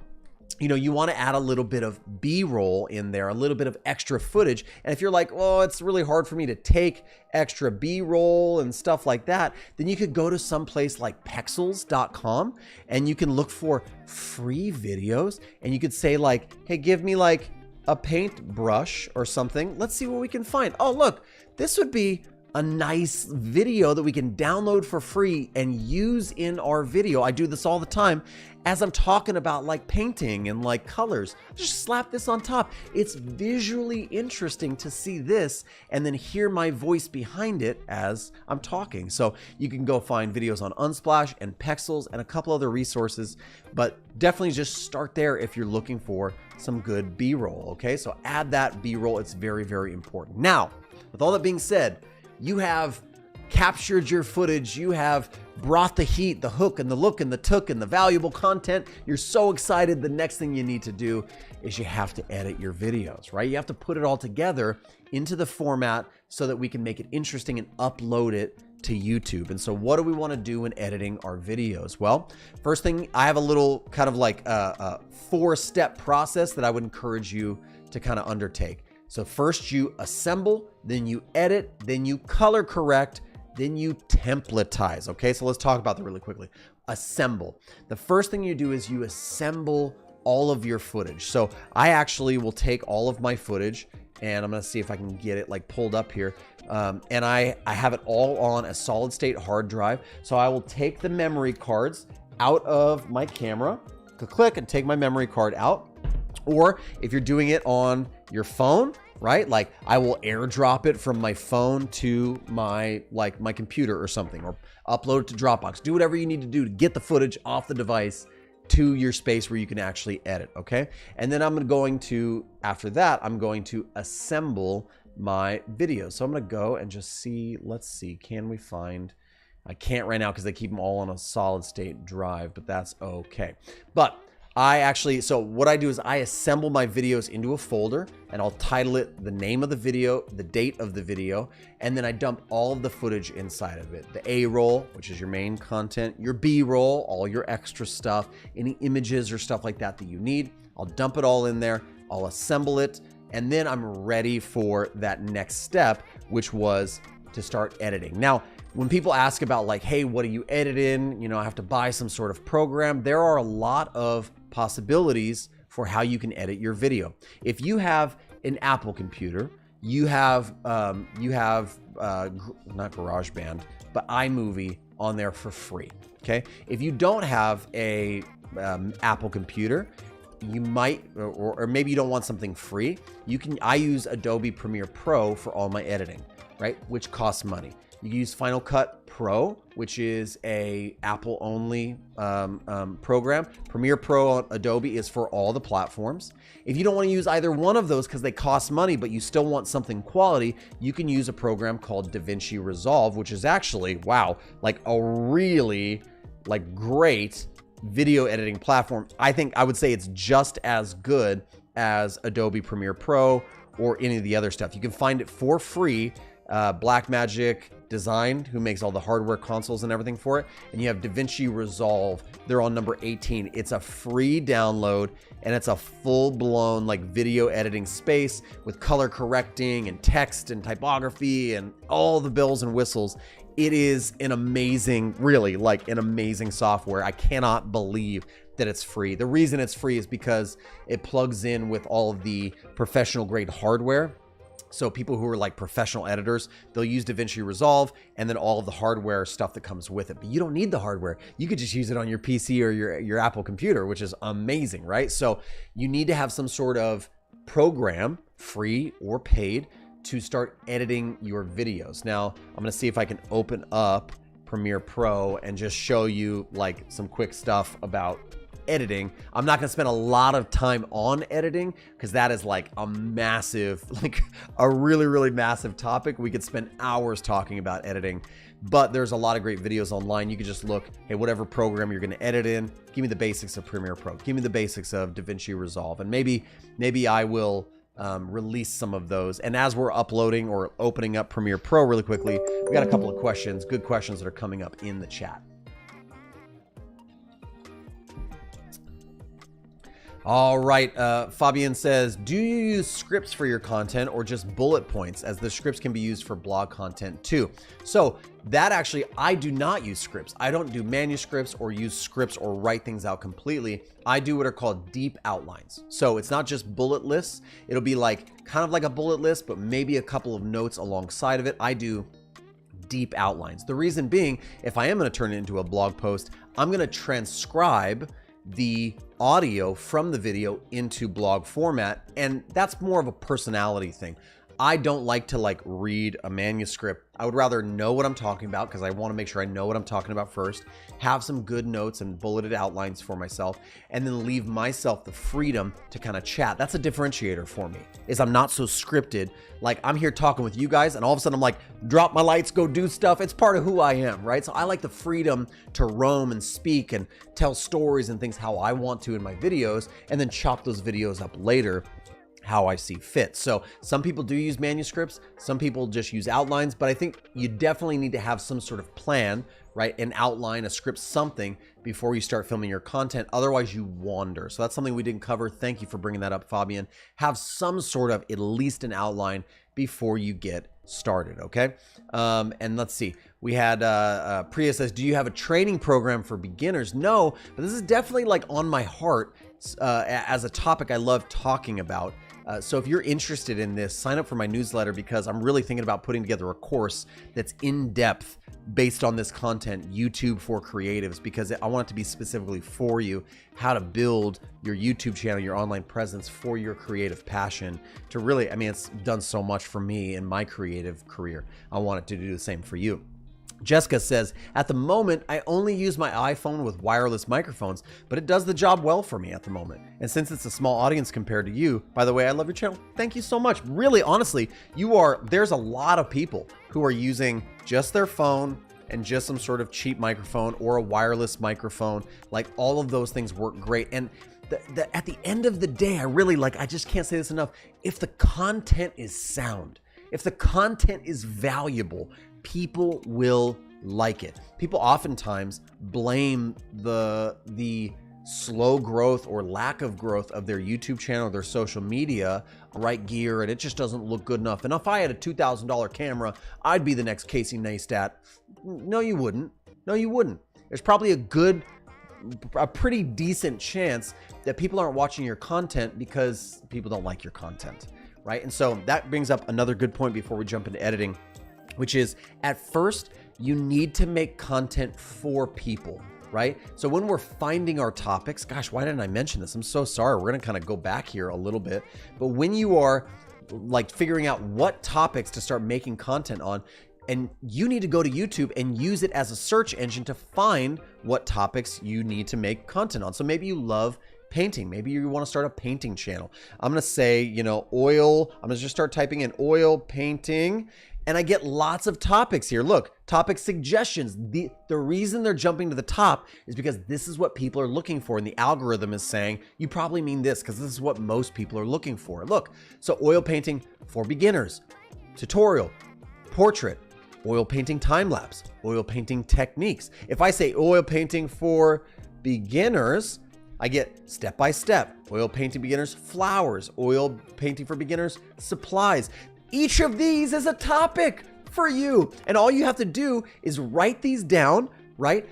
you know, you want to add a little bit of B-roll in there, a little bit of extra footage. And if you're like, oh, it's really hard for me to take extra B-roll and stuff like that, then you could go to some place like pexels.com and you can look for free videos and you could say like, hey, give me like a paintbrush or something. Let's see what we can find. Oh, look, this would be a nice video that we can download for free and use in our video. I do this all the time as I'm talking about like painting and like colors. Just slap this on top. It's visually interesting to see this and then hear my voice behind it as I'm talking. So you can go find videos on Unsplash and Pexels and a couple other resources, but definitely just start there if you're looking for some good B-roll, okay? So add that B-roll. It's very, very important. Now, with all that being said, you have captured your footage, you have brought the heat, the hook and the look and the took and the valuable content. You're so excited. The next thing you need to do is you have to edit your videos, right? You have to put it all together into the format so that we can make it interesting and upload it to YouTube. And so what do we want to do when editing our videos? Well, first thing, I have a little kind of like a 4-step process that I would encourage you to kind of undertake. So first you assemble, then you edit, then you color correct, then you templatize. Okay, so let's talk about that really quickly. Assemble. The first thing you do is you assemble all of your footage. So I actually will take all of my footage, and I'm gonna see if I can get it like pulled up here. And I have it all on a solid state hard drive. So I will take the memory cards out of my camera, click and take my memory card out. Or if you're doing it on your phone, right? Like I will airdrop it from my phone to my computer or something, or upload it to Dropbox. Do whatever you need to do to get the footage off the device to your space where you can actually edit, okay? And then after that, I'm going to assemble my videos. So I'm gonna go and just see, let's see, can we find, I can't right now because they keep them all on a solid state drive, but that's okay. But so what I do is I assemble my videos into a folder, and I'll title it the name of the video, the date of the video, and then I dump all of the footage inside of it. The A roll, which is your main content, your B roll, all your extra stuff, any images or stuff like that that you need. I'll dump it all in there, I'll assemble it, and then I'm ready for that next step, which was to start editing. Now, when people ask about like, hey, what do you edit in? You know, I have to buy some sort of program. There are a lot of possibilities for how you can edit your video. If you have an Apple computer, you have not GarageBand, but iMovie on there for free, okay? If you don't have a Apple computer, you might, or maybe you don't want something free, I use Adobe Premiere Pro for all my editing, right? Which costs money. You can use Final Cut Pro, which is a Apple only program. Premiere Pro on Adobe is for all the platforms. If you don't want to use either one of those because they cost money, but you still want something quality, you can use a program called DaVinci Resolve, which is actually, wow, like a really great video editing platform. I would say it's just as good as Adobe Premiere Pro or any of the other stuff. You can find it for free. Blackmagic Design, who makes all the hardware consoles and everything for it, and you have DaVinci Resolve. They're on number 18. It's a free download, and it's a full-blown like video editing space with color correcting and text and typography and all the bells and whistles. It is an amazing, really like an amazing software. I cannot believe that it's free. The reason it's free is because it plugs in with all of the professional grade hardware. So people who are like professional editors, they'll use DaVinci Resolve and then all of the hardware stuff that comes with it. But you don't need the hardware. You could just use it on your PC or your Apple computer, which is amazing, right? So you need to have some sort of program, free or paid, to start editing your videos. Now, I'm gonna see if I can open up Premiere Pro and just show you like some quick stuff about editing. I'm not gonna spend a lot of time on editing because that is like a massive, like a really, really massive topic. We could spend hours talking about editing, but there's a lot of great videos online. You can just look, hey, whatever program you're gonna edit in, give me the basics of Premiere Pro, give me the basics of DaVinci Resolve, and maybe I will release some of those. And as we're uploading or opening up Premiere Pro really quickly, we got a couple of questions, good questions that are coming up in the chat. All right, Fabian says, do you use scripts for your content or just bullet points, as the scripts can be used for blog content too? So that actually, I do not use scripts. I don't do manuscripts or use scripts or write things out completely. I do what are called deep outlines. So it's not just bullet lists. It'll be like kind of like a bullet list, but maybe a couple of notes alongside of it. I do deep outlines. The reason being, if I am going to turn it into a blog post, I'm going to transcribe the audio from the video into blog format, and that's more of a personality thing. I don't like to like read a manuscript. I would rather know what I'm talking about because I want to make sure I know what I'm talking about first, have some good notes and bulleted outlines for myself, and then leave myself the freedom to kind of chat. That's a differentiator for me, is I'm not so scripted. Like I'm here talking with you guys and all of a sudden I'm like, drop my lights, go do stuff. It's part of who I am, right? So I like the freedom to roam and speak and tell stories and things how I want to in my videos, and then chop those videos up later how I see fit. So some people do use manuscripts, some people just use outlines, but I think you definitely need to have some sort of plan, right? An outline, a script, something before you start filming your content. Otherwise you wander. So that's something we didn't cover. Thank you for bringing that up, Fabian. Have some sort of at least an outline before you get started, okay? And let's see. We had Priya says, do you have a training program for beginners? No, but this is definitely like on my heart as a topic I love talking about. So if you're interested in this, sign up for my newsletter because I'm really thinking about putting together a course that's in depth based on this content, YouTube for creatives, because I want it to be specifically for you, how to build your YouTube channel, your online presence for your creative passion to really, I mean, it's done so much for me in my creative career. I want it to do the same for you. Jessica says, at the moment, I only use my iPhone with wireless microphones, but it does the job well for me at the moment. And since it's a small audience compared to you, by the way, I love your channel. Thank you so much. Really, honestly, there's a lot of people who are using just their phone and just some sort of cheap microphone or a wireless microphone. Like all of those things work great. And at the end of the day, I just can't say this enough. If the content is sound, if the content is valuable, people will like it. People oftentimes blame the slow growth or lack of growth of their YouTube channel, their social media, right gear, and it just doesn't look good enough. And if I had a $2,000 camera, I'd be the next Casey Neistat. No, you wouldn't. No, you wouldn't. There's probably a pretty decent chance that people aren't watching your content because people don't like your content, right? And so that brings up another good point before we jump into editing, which is at first, you need to make content for people, right? So when we're finding our topics, gosh, why didn't I mention this? I'm so sorry. We're going to kind of go back here a little bit. But when you are like figuring out what topics to start making content on, and you need to go to YouTube and use it as a search engine to find what topics you need to make content on. So maybe you love painting. Maybe you want to start a painting channel. I'm going to say, oil. I'm going to just start typing in oil painting. And I get lots of topics here. Look, topic suggestions. The reason they're jumping to the top is because this is what people are looking for. And the algorithm is saying, you probably mean this because this is what most people are looking for. Look, so oil painting for beginners, tutorial, portrait, oil painting time-lapse, oil painting techniques. If I say oil painting for beginners, I get step-by-step, oil painting beginners, flowers, oil painting for beginners, supplies. Each of these is a topic for you. And all you have to do is write these down, right?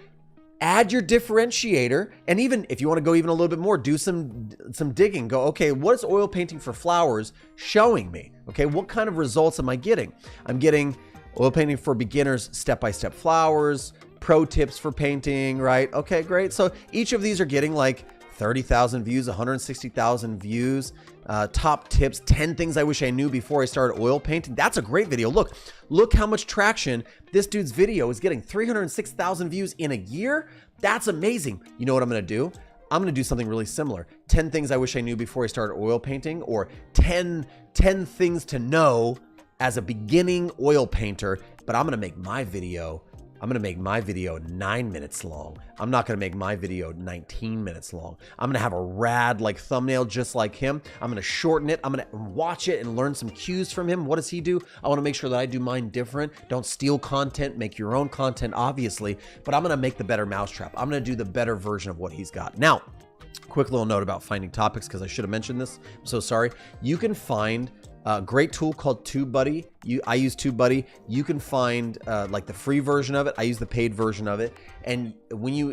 Add your differentiator. And even if you want to go even a little bit more, do some digging. Go, okay, what is oil painting for flowers showing me? Okay, what kind of results am I getting? I'm getting oil painting for beginners, step-by-step flowers, pro tips for painting, right? Okay, great. So each of these are getting like 30,000 views, 160,000 views, top tips, 10 things I wish I knew before I started oil painting. That's a great video. Look how much traction this dude's video is getting. 306,000 views in a year. That's amazing. You know what I'm going to do? I'm going to do something really similar. 10 things I wish I knew before I started oil painting, or 10 things to know as a beginning oil painter, but I'm going to make my video 9 minutes long. I'm not going to make my video 19 minutes long. I'm going to have a rad thumbnail just like him. I'm going to shorten it. I'm going to watch it and learn some cues from him. What does he do? I want to make sure that I do mine different. Don't steal content, make your own content, obviously, but I'm going to make the better mousetrap. I'm going to do the better version of what he's got. Now, quick little note about finding topics, because I should have mentioned this. I'm so sorry. You can find a great tool called TubeBuddy. I use TubeBuddy. You can find the free version of it. I use the paid version of it. And when you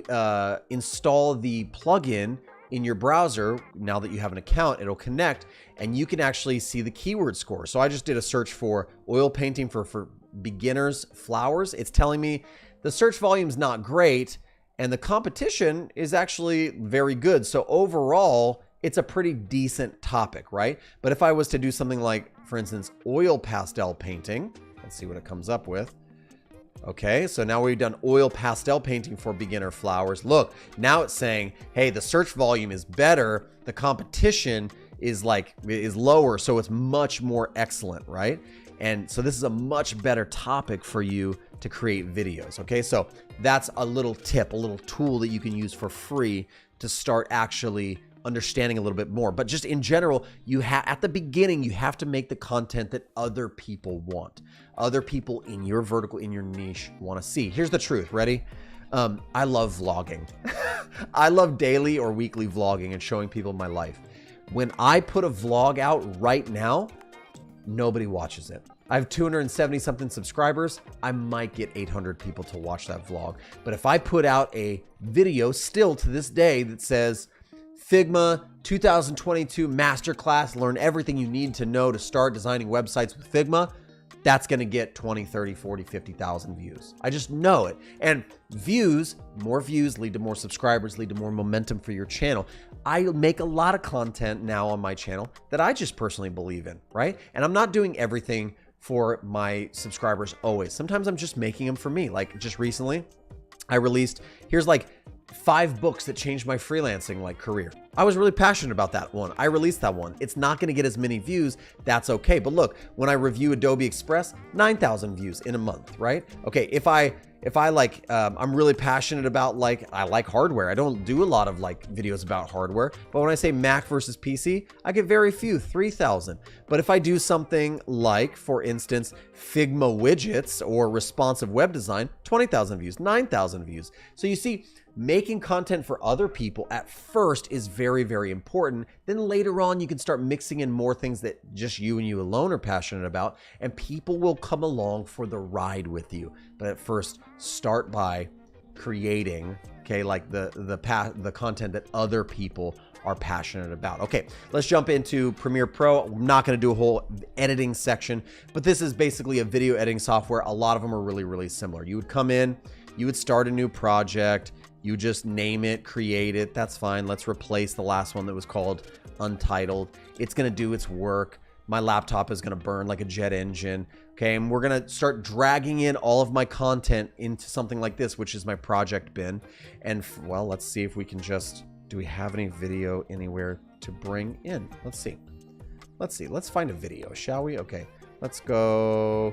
install the plugin in your browser, now that you have an account, it'll connect and you can actually see the keyword score. So I just did a search for oil painting for beginners, flowers. It's telling me the search volume is not great and the competition is actually very good. So overall, it's a pretty decent topic, right? But if I was to do something like, for instance, oil pastel painting, let's see what it comes up with. Okay, so now we've done oil pastel painting for beginner flowers. Look, now it's saying, hey, the search volume is better. The competition is lower, so it's much more excellent, right? And so this is a much better topic for you to create videos. Okay, so that's a little tip, a little tool that you can use for free to start actually understanding a little bit more. But just in general, at the beginning, you have to make the content that other people want. Other people in your vertical, in your niche want to see. Here's the truth. Ready? I love vlogging. I love daily or weekly vlogging and showing people my life. When I put a vlog out right now, nobody watches it. I have 270 something subscribers. I might get 800 people to watch that vlog. But if I put out a video still to this day that says, Figma 2022 Masterclass, learn everything you need to know to start designing websites with Figma, that's going to get 20, 30, 40, 50,000 views. I just know it. And more views lead to more subscribers, lead to more momentum for your channel. I make a lot of content now on my channel that I just personally believe in, right? And I'm not doing everything for my subscribers always. Sometimes I'm just making them for me. Like just recently, I released, here's like 5 books that changed my freelancing career. I was really passionate about that one. I released that one. It's not going to get as many views. That's okay. But look, when I review Adobe Express, 9,000 views in a month, right? Okay. If I I'm really passionate about I like hardware. I don't do a lot of videos about hardware, but when I say Mac versus PC, I get very few, 3,000. But if I do something like, for instance, Figma widgets or responsive web design, 20,000 views, 9,000 views. So you see, making content for other people at first is very, very important. Then later on, you can start mixing in more things that just you and you alone are passionate about, and people will come along for the ride with you. But at first, start by creating, okay, the content that other people are passionate about. Okay, let's jump into Premiere Pro. I'm not going to do a whole editing section, but this is basically a video editing software. A lot of them are really, really similar. You would come in, you would start a new project, you just name it, create it. That's fine. Let's replace the last one that was called Untitled. It's going to do its work. My laptop is going to burn like a jet engine. Okay, and we're going to start dragging in all of my content into something like this, which is my project bin. And well, let's see if we can do we have any video anywhere to bring in? Let's see. Let's find a video, shall we? Okay, let's go.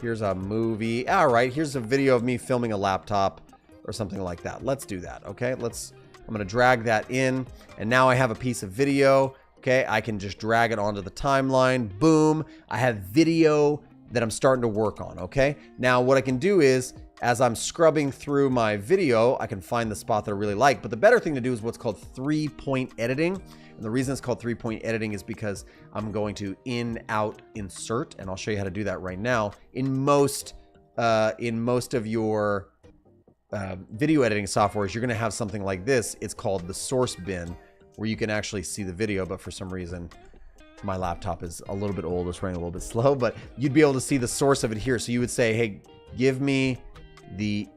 Here's a movie. All right, here's a video of me filming a laptop or something like that. Let's do that. Okay, I'm going to drag that in, and now I have a piece of video. Okay, I can just drag it onto the timeline. Boom, I have video that I'm starting to work on. Okay, now what I can do is, as I'm scrubbing through my video, I can find the spot that I really like. But the better thing to do is what's called 3-point editing. And the reason it's called 3-point editing is because I'm going to in, out, insert, and I'll show you how to do that right now. In most of your video editing softwares, you're going to have something like this. It's called the source bin, where you can actually see the video, but for some reason my laptop is a little bit old, it's running a little bit slow, but you'd be able to see the source of it here. So you would say, hey, give me the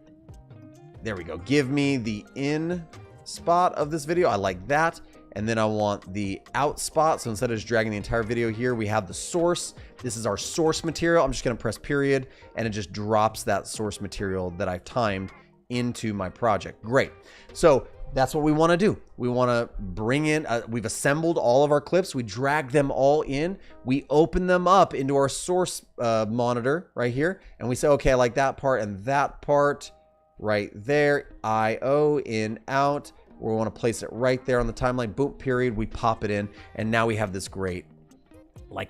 in spot of this video. I like that. And then I want the out spot. So instead of just dragging the entire video here, we have the source. This is our source material. I'm just going to press period, and it just drops that source material that I've timed into my project. Great. So that's what we want to do. We want to bring in, we've assembled all of our clips. We drag them all in. We open them up into our source monitor right here. And we say, okay, I like that part and that part right there. IO, in, out. We want to place it right there on the timeline. Boom, period. We pop it in. And now we have this great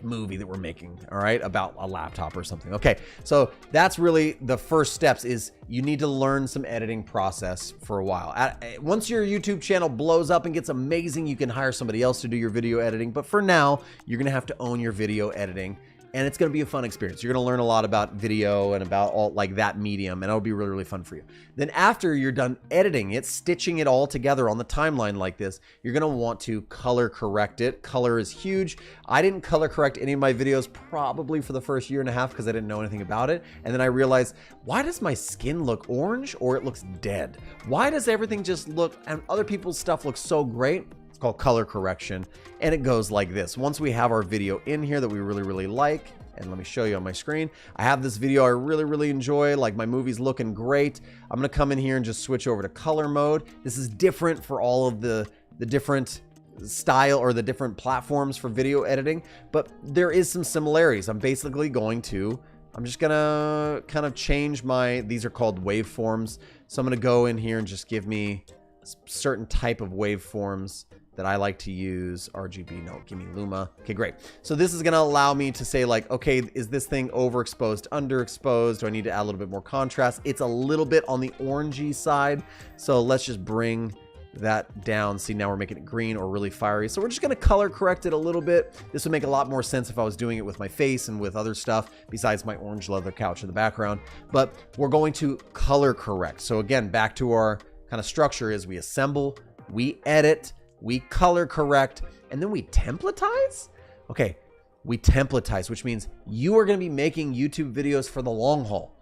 movie that we're making, all right, about a laptop or something. Okay, so that's really the first steps. Is you need to learn some editing process for a while. Once your YouTube channel blows up and gets amazing, you can hire somebody else to do your video editing. But for now, you're gonna have to own your video editing, and it's gonna be a fun experience. You're gonna learn a lot about video and about all that medium, and it'll be really, really fun for you. Then after you're done editing it, stitching it all together on the timeline like this, you're gonna want to color correct it. Color is huge. I didn't color correct any of my videos probably for the first 1.5 years because I didn't know anything about it. And then I realized, why does my skin look orange or it looks dead? Why does everything just look, and other people's stuff looks so great? called color correction. And it goes like this. Once we have our video in here that we really like, and let me show you on my screen, I have this video I really enjoy, like my movie's looking great. I'm gonna come in here and just switch over to color mode. This is different for all of the different style or the different platforms for video editing, but there is some similarities. I'm just gonna kind of change these are called waveforms. So I'm gonna go in here and just give me certain type of waveforms that I like to use. RGB, no, give me Luma. Okay, great. So this is gonna allow me to say like, okay, is this thing overexposed, underexposed? Do I need to add a little bit more contrast? It's a little bit on the orangey side. So let's just bring that down. See, now we're making it green or really fiery. So we're just going to color correct it a little bit. This would make a lot more sense if I was doing it with my face and with other stuff besides my orange leather couch in the background. But we're going to color correct. So again, back to our kind of structure is we assemble, we edit, we color correct, and then we templatize. Okay, we templatize, which means you are going to be making YouTube videos for the long haul.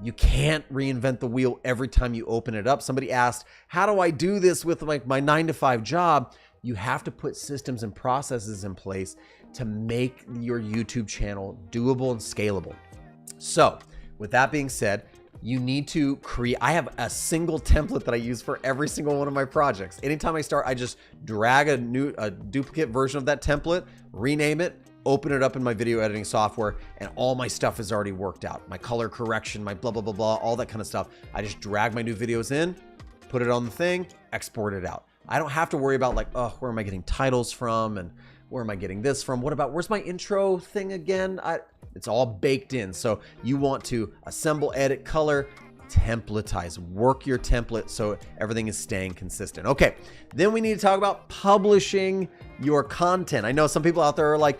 You can't reinvent the wheel every time you open it up. Somebody asked, how do I do this with like my 9-to-5 job? You have to put systems and processes in place to make your YouTube channel doable and scalable. So with that being said, you need to create, I have a single template that I use for every single one of my projects. Anytime I start, I just drag a duplicate version of that template, rename it, open it up in my video editing software, and all my stuff is already worked out. My color correction, my blah, blah, blah, blah, all that kind of stuff. I just drag my new videos in, put it on the thing, export it out. I don't have to worry about like, oh, where am I getting titles from? And where am I getting this from? What about, where's my intro thing again? It's all baked in. So you want to assemble, edit, color, templatize, work your template so everything is staying consistent. Okay, then we need to talk about publishing your content. I know some people out there are like,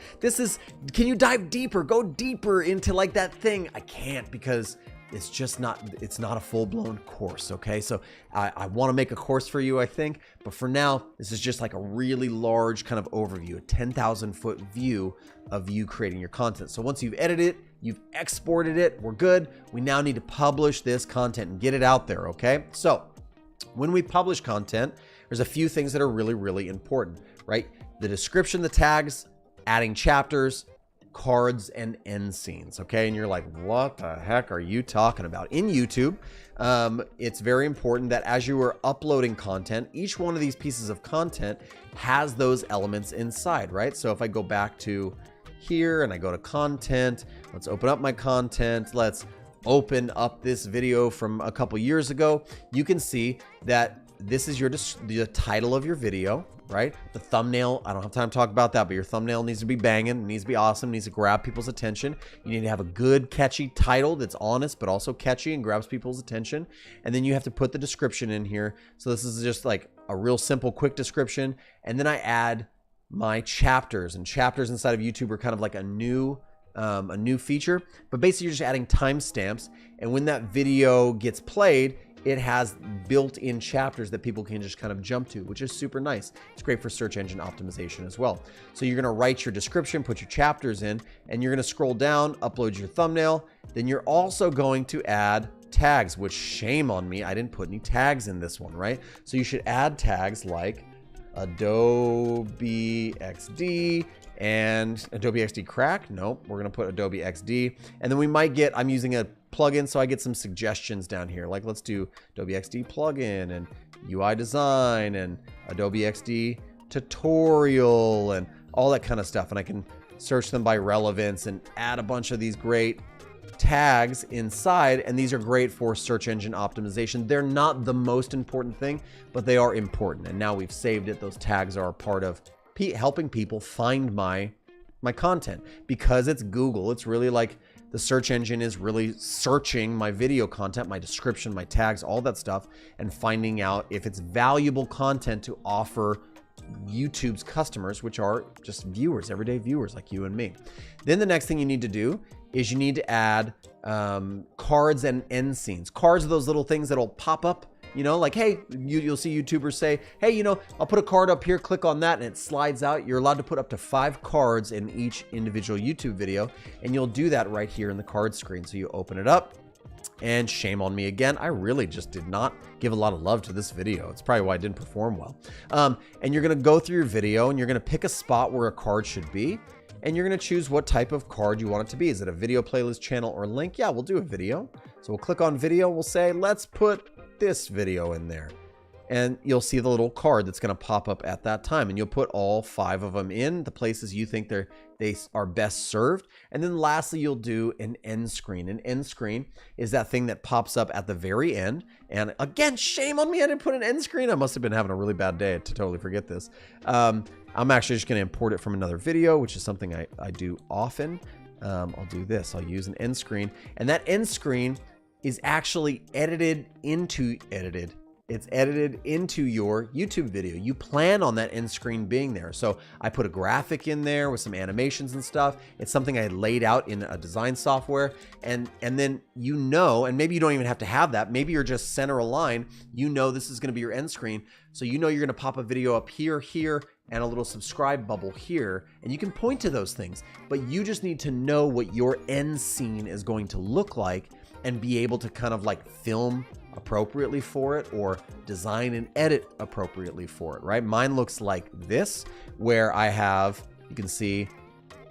can you dive deeper, go deeper into like that thing? I can't, because it's not a full-blown course. Okay, so I want to make a course for you, I think, but for now, this is just like a really large kind of overview, a 10,000 foot view of you creating your content. So once you've edited it, you've exported it, we're good. We now need to publish this content and get it out there. Okay, so when we publish content, there's a few things that are really important, right? The description, the tags, adding chapters, cards, and end scenes. Okay, and you're like, what the heck are you talking about? In YouTube, it's very important that as you are uploading content, each one of these pieces of content has those elements inside, right? So if I go back to here and I go to content, let's open up my content. Let's open up this video from a couple years ago. You can see that this is the title of your video, right? The thumbnail, I don't have time to talk about that, but your thumbnail needs to be banging, needs to be awesome, needs to grab people's attention. You need to have a good, catchy title that's honest, but also catchy and grabs people's attention. And then you have to put the description in here. So this is just like a real simple, quick description. And then I add my chapters, and chapters inside of YouTube are kind of like a new feature, but basically you're just adding timestamps. And when that video gets played, it has built-in chapters that people can just kind of jump to, which is super nice. It's great for search engine optimization as well. So you're gonna write your description, put your chapters in, and you're gonna scroll down, upload your thumbnail. Then you're also going to add tags, which shame on me, I didn't put any tags in this one, right? So you should add tags like Adobe XD and Adobe XD crack. Nope, we're gonna put Adobe XD. And then we might get, I'm using a plugin, so I get some suggestions down here. Like let's do Adobe XD plugin and UI design and Adobe XD tutorial and all that kind of stuff. And I can search them by relevance and add a bunch of these great tags inside. And these are great for search engine optimization. They're not the most important thing, but they are important. And now we've saved it. Those tags are a part of helping people find my content, because it's Google. It's really like the search engine is really searching my video content, my description, my tags, all that stuff, and finding out if it's valuable content to offer YouTube's customers, which are just viewers, everyday viewers like you and me. Then the next thing you need to do is you need to add cards and end scenes. Cards are those little things that'll pop up, you know, like, hey, you'll see YouTubers say, hey, you know, I'll put a card up here, click on that, and it slides out. You're allowed to put up to 5 cards in each individual YouTube video, and you'll do that right here in the card screen. So you open it up, And shame on me again. I really just did not give a lot of love to this video. It's probably why it didn't perform well. And you're going to go through your video and you're going to pick a spot where a card should be. And you're going to choose what type of card you want it to be. Is it a video playlist, channel, or link? Yeah, we'll do a video. So we'll click on video. We'll say, let's put this video in there. And you'll see the little card that's going to pop up at that time. And you'll put all 5 of them in the places you think they are best served. And then lastly, you'll do an end screen. An end screen is that thing that pops up at the very end. And again, shame on me, I didn't put an end screen. I must have been having a really bad day to totally forget this. I'm actually just going to import it from another video, which is something I do often. I'll do this. I'll use an end screen. And that end screen is actually It's edited into your YouTube video. You plan on that end screen being there. So I put a graphic in there with some animations and stuff. It's something I laid out in a design software. And then you know, and maybe you don't even have to have that. Maybe you're just center align. You know this is gonna be your end screen. So you know you're gonna pop a video up here, and a little subscribe bubble here. And you can point to those things. But you just need to know what your end scene is going to look like and be able to kind of like film appropriately for it or design and edit appropriately for it, right? Mine looks like this, where I have, you can see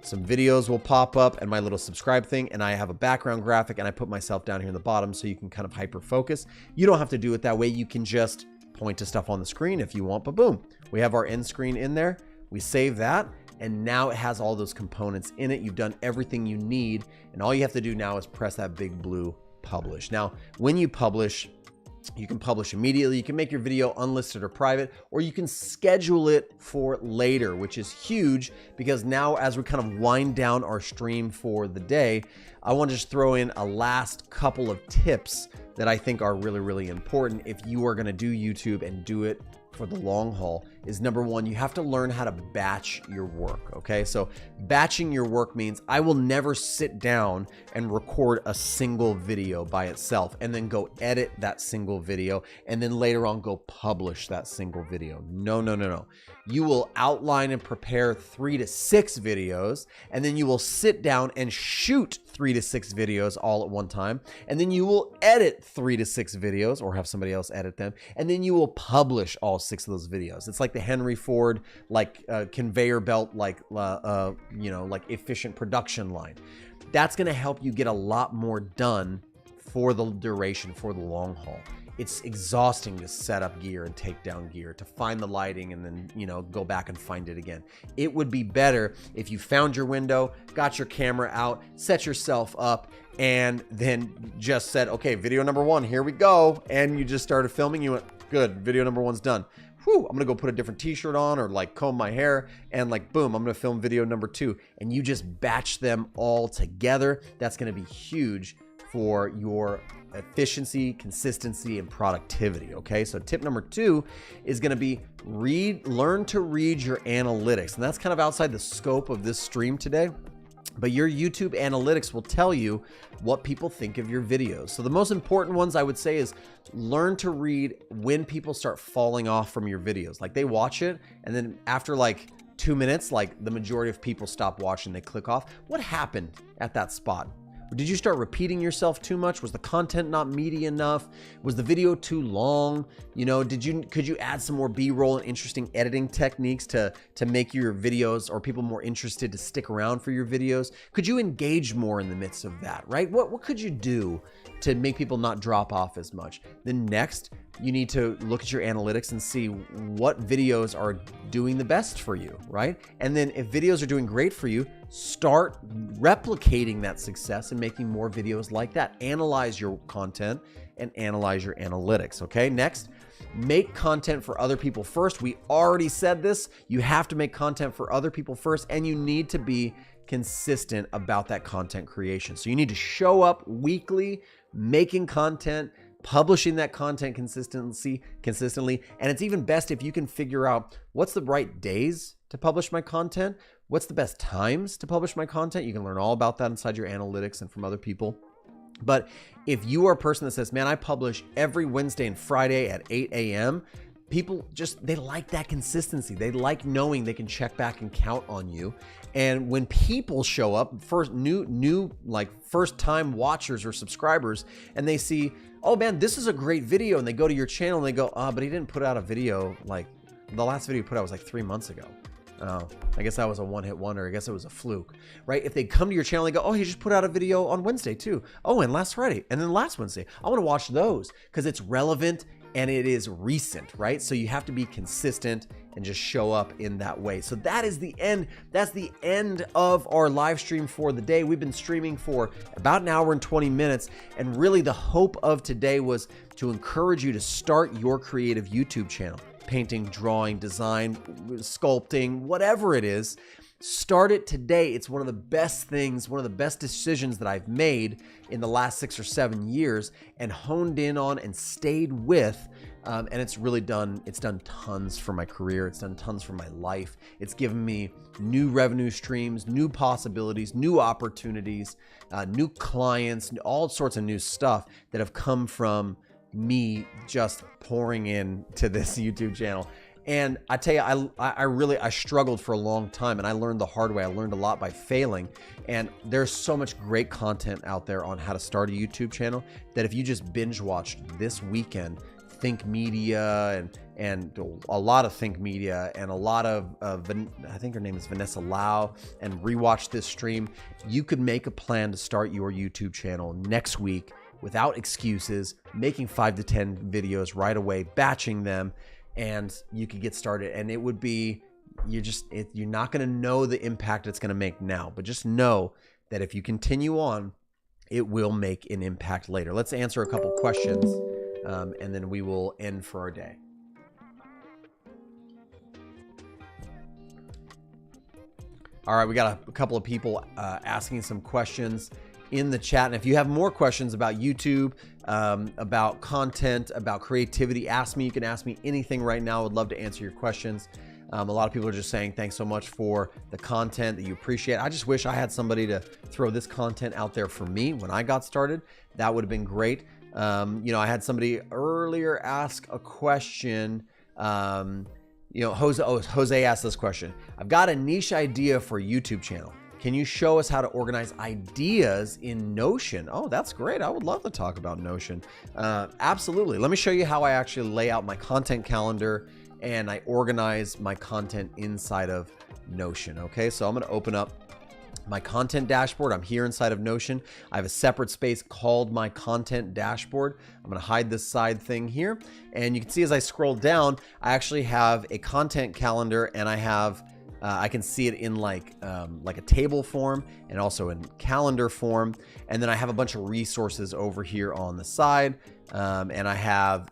some videos will pop up and my little subscribe thing, and I have a background graphic and I put myself down here in the bottom so you can kind of hyper focus. You don't have to do it that way. You can just point to stuff on the screen if you want, but boom, we have our end screen in there. We save that. And now it has all those components in it. You've done everything you need. And all you have to do now is press that big blue publish. Now, when you publish, you can publish immediately. You can make your video unlisted or private, or you can schedule it for later, which is huge because now as we kind of wind down our stream for the day, I want to just throw in a last couple of tips that I think are really, really important if you are going to do YouTube and do it for the long haul. Is number one, you have to learn how to batch your work. Okay, so batching your work means I will never sit down and record a single video by itself and then go edit that single video and then later on go publish that single video. No. You will outline and prepare 3 to 6 videos, and then you will sit down and shoot 3 to 6 videos all at one time, and then you will edit 3 to 6 videos or have somebody else edit them, and then you will publish all 6 of those videos. It's like the Henry Ford, like conveyor belt, like like efficient production line. That's going to help you get a lot more done for the duration, for the long haul. It's exhausting to set up gear and take down gear, to find the lighting and then, go back and find it again. It would be better if you found your window, got your camera out, set yourself up, and then just said, okay, video number 1, here we go. And you just started filming. You went, good, video number 1's done. Whew, I'm gonna go put a different t-shirt on or like comb my hair, and like, boom, I'm gonna film video number 2. And you just batch them all together. That's gonna be huge for your efficiency, consistency, and productivity. Okay, so tip number 2 is going to be learn to read your analytics. And that's kind of outside the scope of this stream today, but your YouTube analytics will tell you what people think of your videos. So the most important ones I would say is learn to read when people start falling off from your videos. Like they watch it and then after like 2 minutes, like the majority of people stop watching, they click off. What happened at that spot? Did you start repeating yourself too much? Was the content not meaty enough? Was the video too long? Could you add some more B-roll and interesting editing techniques to make your videos or people more interested to stick around for your videos? Could you engage more in the midst of that, right? What could you do to make people not drop off as much? Then next, you need to look at your analytics and see what videos are doing the best for you, right? And then if videos are doing great for you, start replicating that success and making more videos like that. Analyze your content and analyze your analytics, okay? Next, make content for other people first. We already said this. You have to make content for other people first, and you need to be consistent about that content creation. So you need to show up weekly, making content, publishing that content consistently. And it's even best if you can figure out what's the right days to publish my content, what's the best times to publish my content. You can learn all about that inside your analytics and from other people. But if you are a person that says, man, I publish every Wednesday and Friday at 8 a.m., people just, they like that consistency. They like knowing they can check back and count on you. And when people show up, first first time watchers or subscribers, and they see, oh man, this is a great video, and they go to your channel and they go, but he didn't put out a video, like the last video he put out was like 3 months ago. Oh, I guess that was a one-hit wonder. I guess it was a fluke, right? If they come to your channel and go, oh, he just put out a video on Wednesday too. Oh, and last Friday, and then last Wednesday. I want to watch those because it's relevant and it is recent, right? So you have to be consistent and just show up in that way. So that is the end. That's the end of our live stream for the day. We've been streaming for about 1 hour and 20 minutes. And really the hope of today was to encourage you to start your creative YouTube channel. Painting, drawing, design, sculpting, whatever it is, start it today. It's one of the best things, one of the best decisions that I've made in the last 6 or 7 years and honed in on and stayed with. And it's really done tons for my career. It's done tons for my life. It's given me new revenue streams, new possibilities, new opportunities, new clients, all sorts of new stuff that have come from me just pouring in to this YouTube channel. And I tell you, I struggled for a long time, and I learned the hard way. I learned a lot by failing, and there's so much great content out there on how to start a YouTube channel that if you just binge watched this weekend Think Media and a lot of Think Media and a lot of I think her name is Vanessa Lau, and rewatch this stream, you could make a plan to start your YouTube channel next week without excuses, making 5 to 10 videos right away, batching them, and you could get started. And it would be, you're not going to know the impact it's going to make now, but just know that if you continue on, it will make an impact later. Let's answer a couple questions, and then we will end for our day. All right, we got a couple of people asking some questions in the chat. And if you have more questions about YouTube, about content, about creativity, ask me. You can ask me anything right now. I would love to answer your questions. A lot of people are just saying thanks so much for the content that you appreciate. I just wish I had somebody to throw this content out there for me when I got started. That would have been great. I had somebody earlier ask a question. Jose asked this question. I've got a niche idea for a YouTube channel. Can you show us how to organize ideas in Notion? Oh, that's great. I would love to talk about Notion. Absolutely. Let me show you how I actually lay out my content calendar and I organize my content inside of Notion. Okay, so I'm going to open up my content dashboard. I'm here inside of Notion. I have a separate space called my content dashboard. I'm going to hide this side thing here. And you can see as I scroll down, I actually have a content calendar, and I have I can see it in like a table form and also in calendar form. And then I have a bunch of resources over here on the side. And I have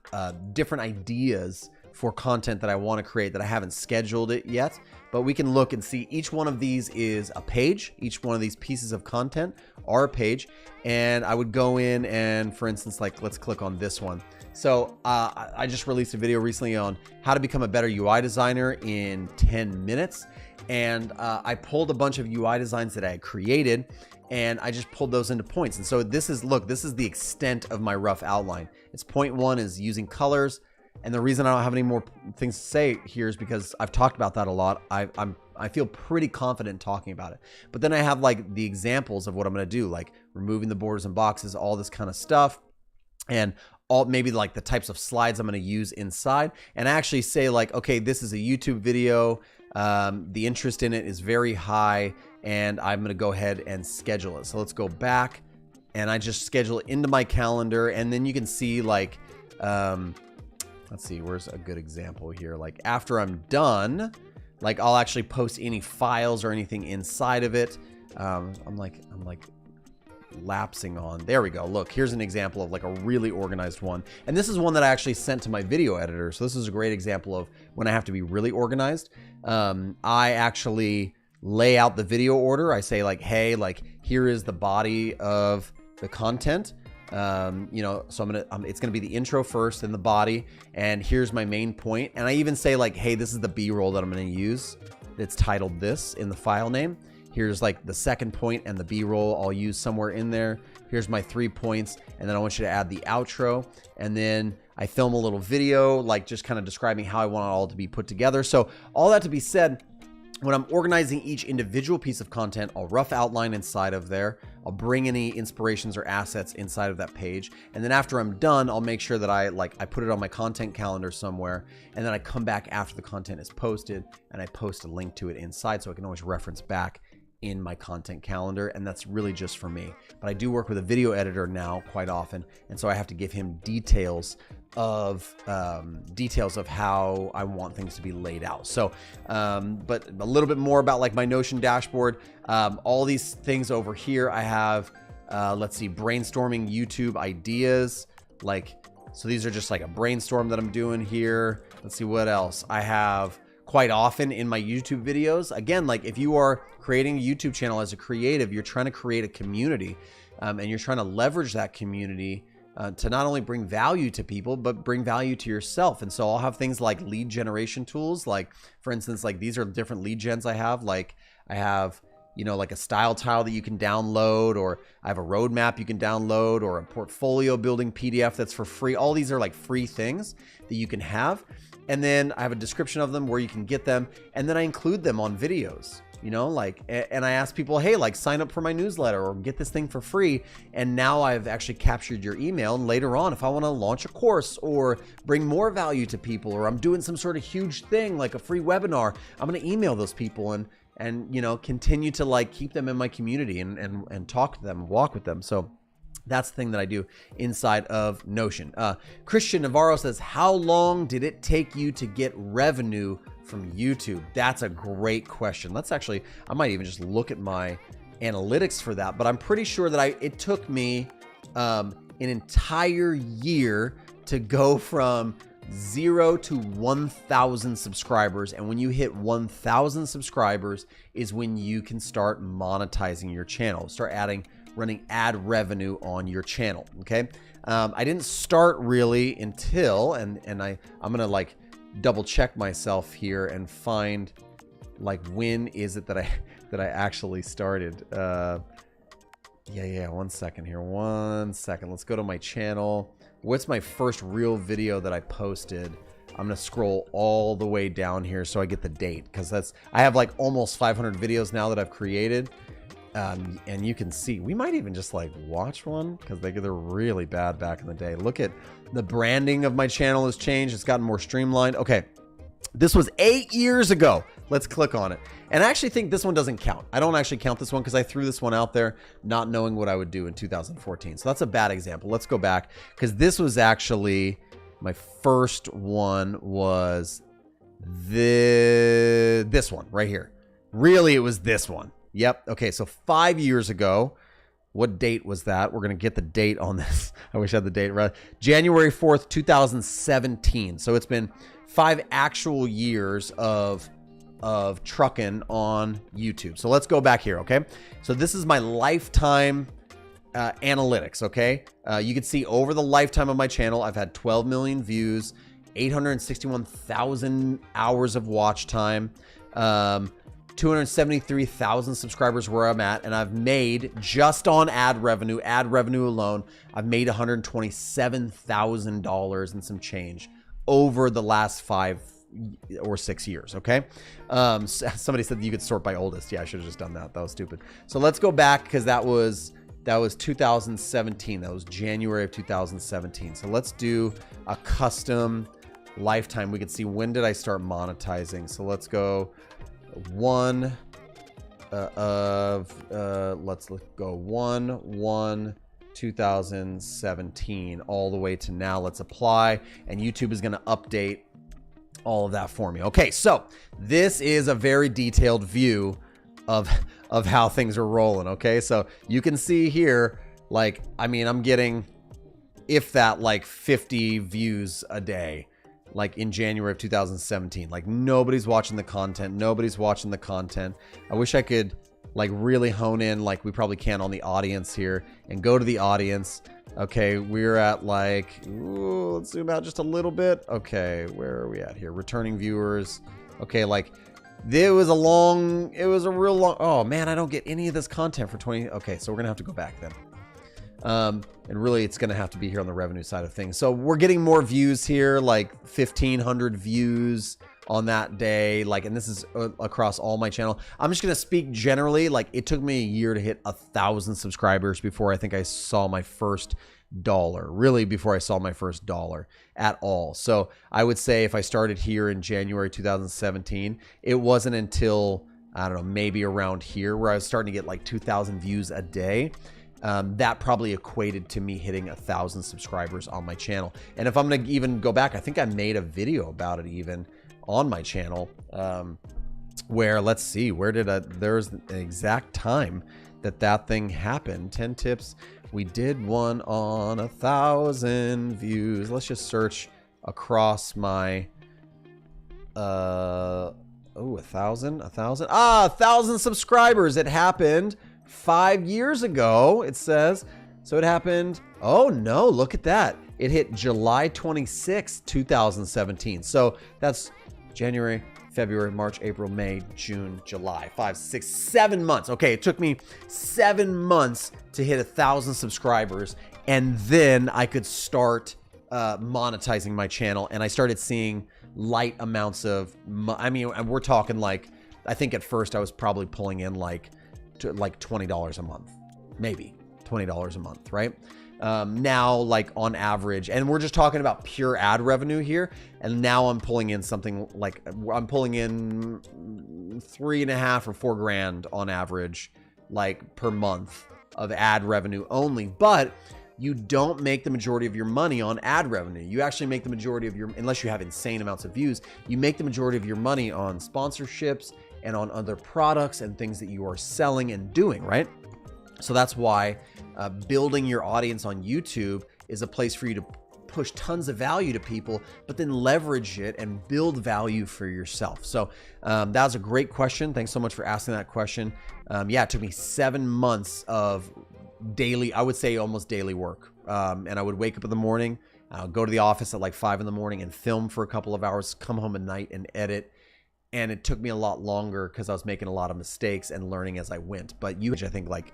different ideas for content that I want to create that I haven't scheduled it yet, but we can look and see each one of these is a page. Each one of these pieces of content are a page. And I would go in and, for instance, like let's click on this one. So I just released a video recently on how to become a better UI designer in 10 minutes. And I pulled a bunch of UI designs that I had created, and I just pulled those into points. And so this is the extent of my rough outline. It's point 1 is using colors. And the reason I don't have any more things to say here is because I've talked about that a lot. I feel pretty confident talking about it. But then I have like the examples of what I'm going to do, like removing the borders and boxes, all this kind of stuff. And all maybe like the types of slides I'm going to use inside. And I actually say like, okay, this is a YouTube video. The interest in it is very high, and I'm going to go ahead and schedule it. So let's go back, and I just schedule it into my calendar. And then you can see like, let's see, where's a good example here? Like after I'm done, like I'll actually post any files or anything inside of it. I'm like lapsing on. There we go. Look, here's an example of like a really organized one. And this is one that I actually sent to my video editor. So this is a great example of when I have to be really organized. I actually lay out the video order. I say like, hey, like here is the body of the content. So it's gonna be the intro first and the body, and here's my main point. And I even say like, hey, this is the B-roll that I'm gonna use. It's titled this in the file name. Here's like the second point and the B-roll I'll use somewhere in there. here's my 3 points, and then I want you to add the outro, and then I film a little video, like just kind of describing how I want it all to be put together. So all that to be said, when I'm organizing each individual piece of content, I'll rough outline inside of there. I'll bring any inspirations or assets inside of that page. And then after I'm done, I'll make sure that I put it on my content calendar somewhere. And then I come back after the content is posted and I post a link to it inside so I can always reference back in my content calendar. And that's really just for me. But I do work with a video editor now quite often. And so I have to give him details of how I want things to be laid out. So, but a little bit more about like my Notion dashboard. All these things over here, I have, let's see, brainstorming YouTube ideas. So these are just like a brainstorm that I'm doing here. Let's see what else I have. Quite often in my YouTube videos, again, like if you are creating a YouTube channel as a creative, you're trying to create a community, and you're trying to leverage that community to not only bring value to people, but bring value to yourself. And so I'll have things like lead generation tools. Like for instance, like these are different lead gens I have. Like I have, you know, like a style tile that you can download, or I have a roadmap you can download, or a portfolio building PDF that's for free. All these are like free things that you can have. And then I have a description of them where you can get them. And then I include them on videos, you know, like, and I ask people, hey, like sign up for my newsletter or get this thing for free. And now I've actually captured your email. And later on, if I want to launch a course or bring more value to people, or I'm doing some sort of huge thing, like a free webinar, I'm going to email those people and, you know, continue to like keep them in my community and talk to them, walk with them. So that's the thing that I do inside of Notion. Christian Navarro says, how long did it take you to get revenue from YouTube? That's a great question. Let's actually, I might even just look at my analytics for that, but I'm pretty sure that it took me an entire year to go from 0 to 1,000 subscribers. And when you hit 1,000 subscribers is when you can start monetizing your channel, start running ad revenue on your channel. Okay. I didn't start really until, and I'm going to like double check myself here and find like, when is it that I actually started? Yeah. 1 second here. 1 second. Let's go to my channel. What's my first real video that I posted? I'm going to scroll all the way down here so I get the date, because I have like almost 500 videos now that I've created. And you can see, we might even just like watch one, because they're really bad back in the day. Look at the branding of my channel has changed. It's gotten more streamlined. Okay. This was 8 years ago. Let's click on it. And I actually think this one doesn't count. I don't actually count this one because I threw this one out there not knowing what I would do in 2014. So that's a bad example. Let's go back, because this was actually my first one was this one right here. Really, it was this one. Yep. Okay. So 5 years ago, what date was that? We're going to get the date on this. I wish I had the date right. January 4th, 2017. So it's been 5 actual years of trucking on YouTube. So let's go back here. Okay. So this is my lifetime analytics. Okay. You can see over the lifetime of my channel, I've had 12 million views, 861,000 hours of watch time, 273,000 subscribers where I'm at. And I've made, just on ad revenue alone, I've made $127,000 and some change over the last 5 or 6 years. Okay. Somebody said you could sort by oldest. Yeah, I should have just done that. That was stupid. So let's go back, because that was 2017. That was January of 2017. So let's do a custom lifetime. We can see, when did I start monetizing? So let's go let's go 1/1/2017 all the way to now. Let's apply, and YouTube is going to update all of that for me. Okay, so this is a very detailed view of how things are rolling. Okay, so you can see here, like, I mean, I'm getting, if that, like 50 views a day, like in January of 2017. Like, nobody's watching the content. I wish I could like really hone in, like we probably can, on the audience here, and go to the audience. Okay, we're at like, ooh, let's zoom out just a little bit. Okay, where are we at here? Returning viewers. Okay, like it was a real long, oh man, I don't get any of this content for 20. Okay, so we're gonna have to go back then. And really it's going to have to be here on the revenue side of things. So we're getting more views here, like 1,500 views on that day. Like, and this is across all my channel. I'm just going to speak generally. Like, it took me a year to hit 1,000 subscribers before I think I saw my first dollar, really before I saw my first dollar at all. So I would say if I started here in January 2017, it wasn't until, I don't know, maybe around here where I was starting to get like 2,000 views a day. That probably equated to me hitting 1,000 subscribers on my channel. And if I'm going to even go back, I think I made a video about it even on my channel, where, let's see, where did there's an exact time that thing happened. 10 tips. We did one on 1,000 views. Let's just search across my, 1,000. 1,000 subscribers. It happened 5 years ago, it says. So it happened, oh no, look at that. It hit July 26, 2017. So that's January, February, March, April, May, June, July, 5, 6, 7 months. Okay, it took me 7 months to hit 1,000 subscribers, and then I could start monetizing my channel. And I started seeing light amounts of, I mean, we're talking like, I think at first I was probably pulling in like $20 a month, maybe $20 a month, right? Now, like on average, and we're just talking about pure ad revenue here. And now I'm pulling in something like, I'm pulling in 3.5 or 4 grand on average, like per month of ad revenue only. But you don't make the majority of your money on ad revenue. You actually make the majority of your, unless you have insane amounts of views, you make the majority of your money on sponsorships and on other products and things that you are selling and doing, right? So that's why building your audience on YouTube is a place for you to push tons of value to people, but then leverage it and build value for yourself. So that was a great question. Thanks so much for asking that question. Yeah, it took me 7 months of daily, I would say almost daily work. And I would wake up in the morning, go to the office at like 5 in the morning and film for a couple of hours, come home at night and edit. And it took me a lot longer because I was making a lot of mistakes and learning as I went. But you, I think, like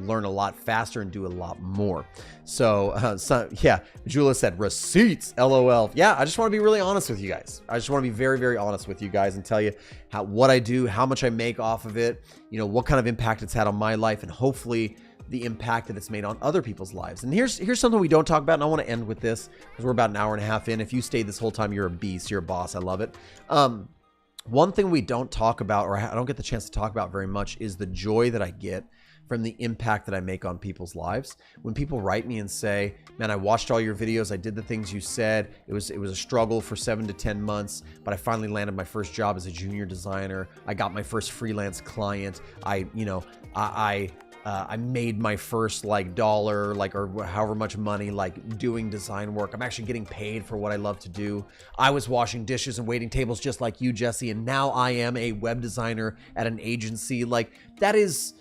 learn a lot faster and do a lot more. So yeah, Jula said receipts, LOL. Yeah, I just want to be really honest with you guys. I just want to be very, very honest with you guys and tell you what I do, how much I make off of it, you know, what kind of impact it's had on my life, and hopefully the impact that it's made on other people's lives. And here's something we don't talk about, and I want to end with this because we're about an hour and a half in. If you stayed this whole time, you're a beast, you're a boss. I love it. One thing we don't talk about, or I don't get the chance to talk about very much, is the joy that I get from the impact that I make on people's lives. When people write me and say, man, I watched all your videos, I did the things you said, it was a struggle for 7 to 10 months, but I finally landed my first job as a junior designer. I got my first freelance client. I made my first like dollar, like, or however much money, like doing design work. I'm actually getting paid for what I love to do. I was washing dishes and waiting tables just like you, Jesse. And now I am a web designer at an agency. Like, that is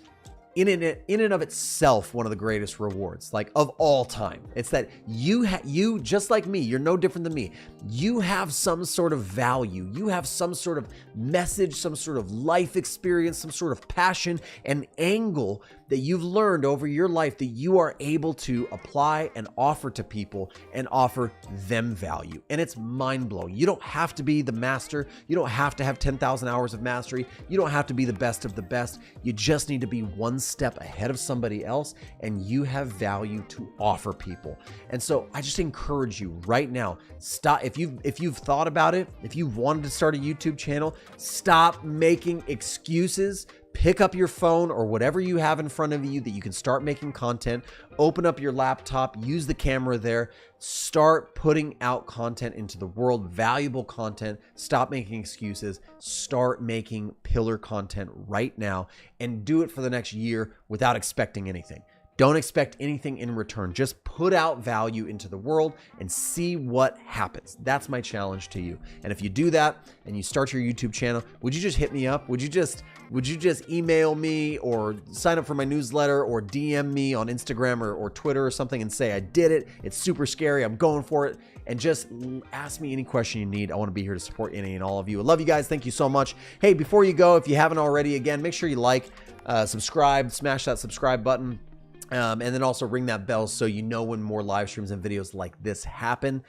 in and of itself one of the greatest rewards, like, of all time. It's that you just like me, you're no different than me. You have some sort of value. You have some sort of message, some sort of life experience, some sort of passion and angle that you've learned over your life that you are able to apply and offer to people and offer them value. And it's mind-blowing. You don't have to be the master. You don't have to have 10,000 hours of mastery. You don't have to be the best of the best. You just need to be one step ahead of somebody else, and you have value to offer people. And so I just encourage you right now, stop. If you've thought about it, if you've wanted to start a YouTube channel, stop making excuses. Pick up your phone or whatever you have in front of you that you can start making content. Open up your laptop, use the camera there, start putting out content into the world, valuable content. Stop making excuses, start making pillar content right now, and do it for the next year without expecting anything. Don't expect anything in return. Just put out value into the world and see what happens. That's my challenge to you. And if you do that and you start your YouTube channel, would you just hit me up? Would you just email me or sign up for my newsletter or DM me on Instagram or Twitter or something and say, I did it. It's super scary. I'm going for it. And just ask me any question you need. I want to be here to support any and all of you. I love you guys. Thank you so much. Hey, before you go, if you haven't already, again, make sure you like, subscribe, smash that subscribe button. And then also ring that bell so you know when more live streams and videos like this happen.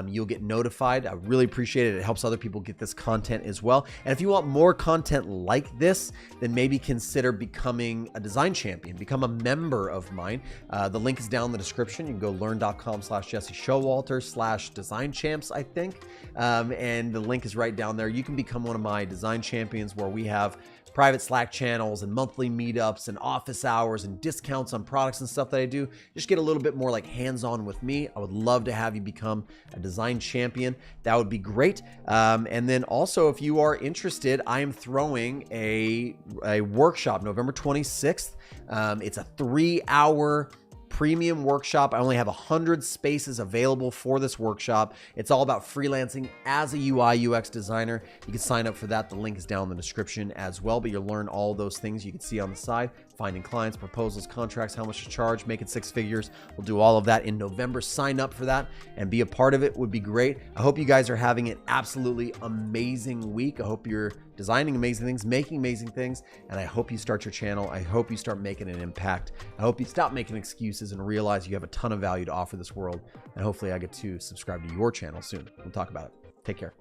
You'll get notified. I really appreciate it. It helps other people get this content as well. And if you want more content like this, then maybe consider becoming a design champion. Become a member of mine. The link is down in the description. You can go learn.com/JesseShowalter/design champs, I think. And the link is right down there. You can become one of my design champions where we have private Slack channels and monthly meetups and office hours and discounts on products and stuff that I do. Just get a little bit more like hands-on with me. I would love to have you become a design champion. That would be great. And then also, if you are interested, I am throwing a workshop November 26th. It's a 3-hour premium workshop. I only have 100 spaces available for this workshop. It's all about freelancing as a UI UX designer. You can sign up for that. The link is down in the description as well, but you'll learn all those things you can see on the side: finding clients, proposals, contracts, how much to charge, making 6 figures. We'll do all of that in November. Sign up for that and be a part of it. Would be great. I hope you guys are having an absolutely amazing week. I hope you're designing amazing things, making amazing things, and I hope you start your channel. I hope you start making an impact. I hope you stop making excuses and realize you have a ton of value to offer this world. And hopefully I get to subscribe to your channel soon. We'll talk about it. Take care.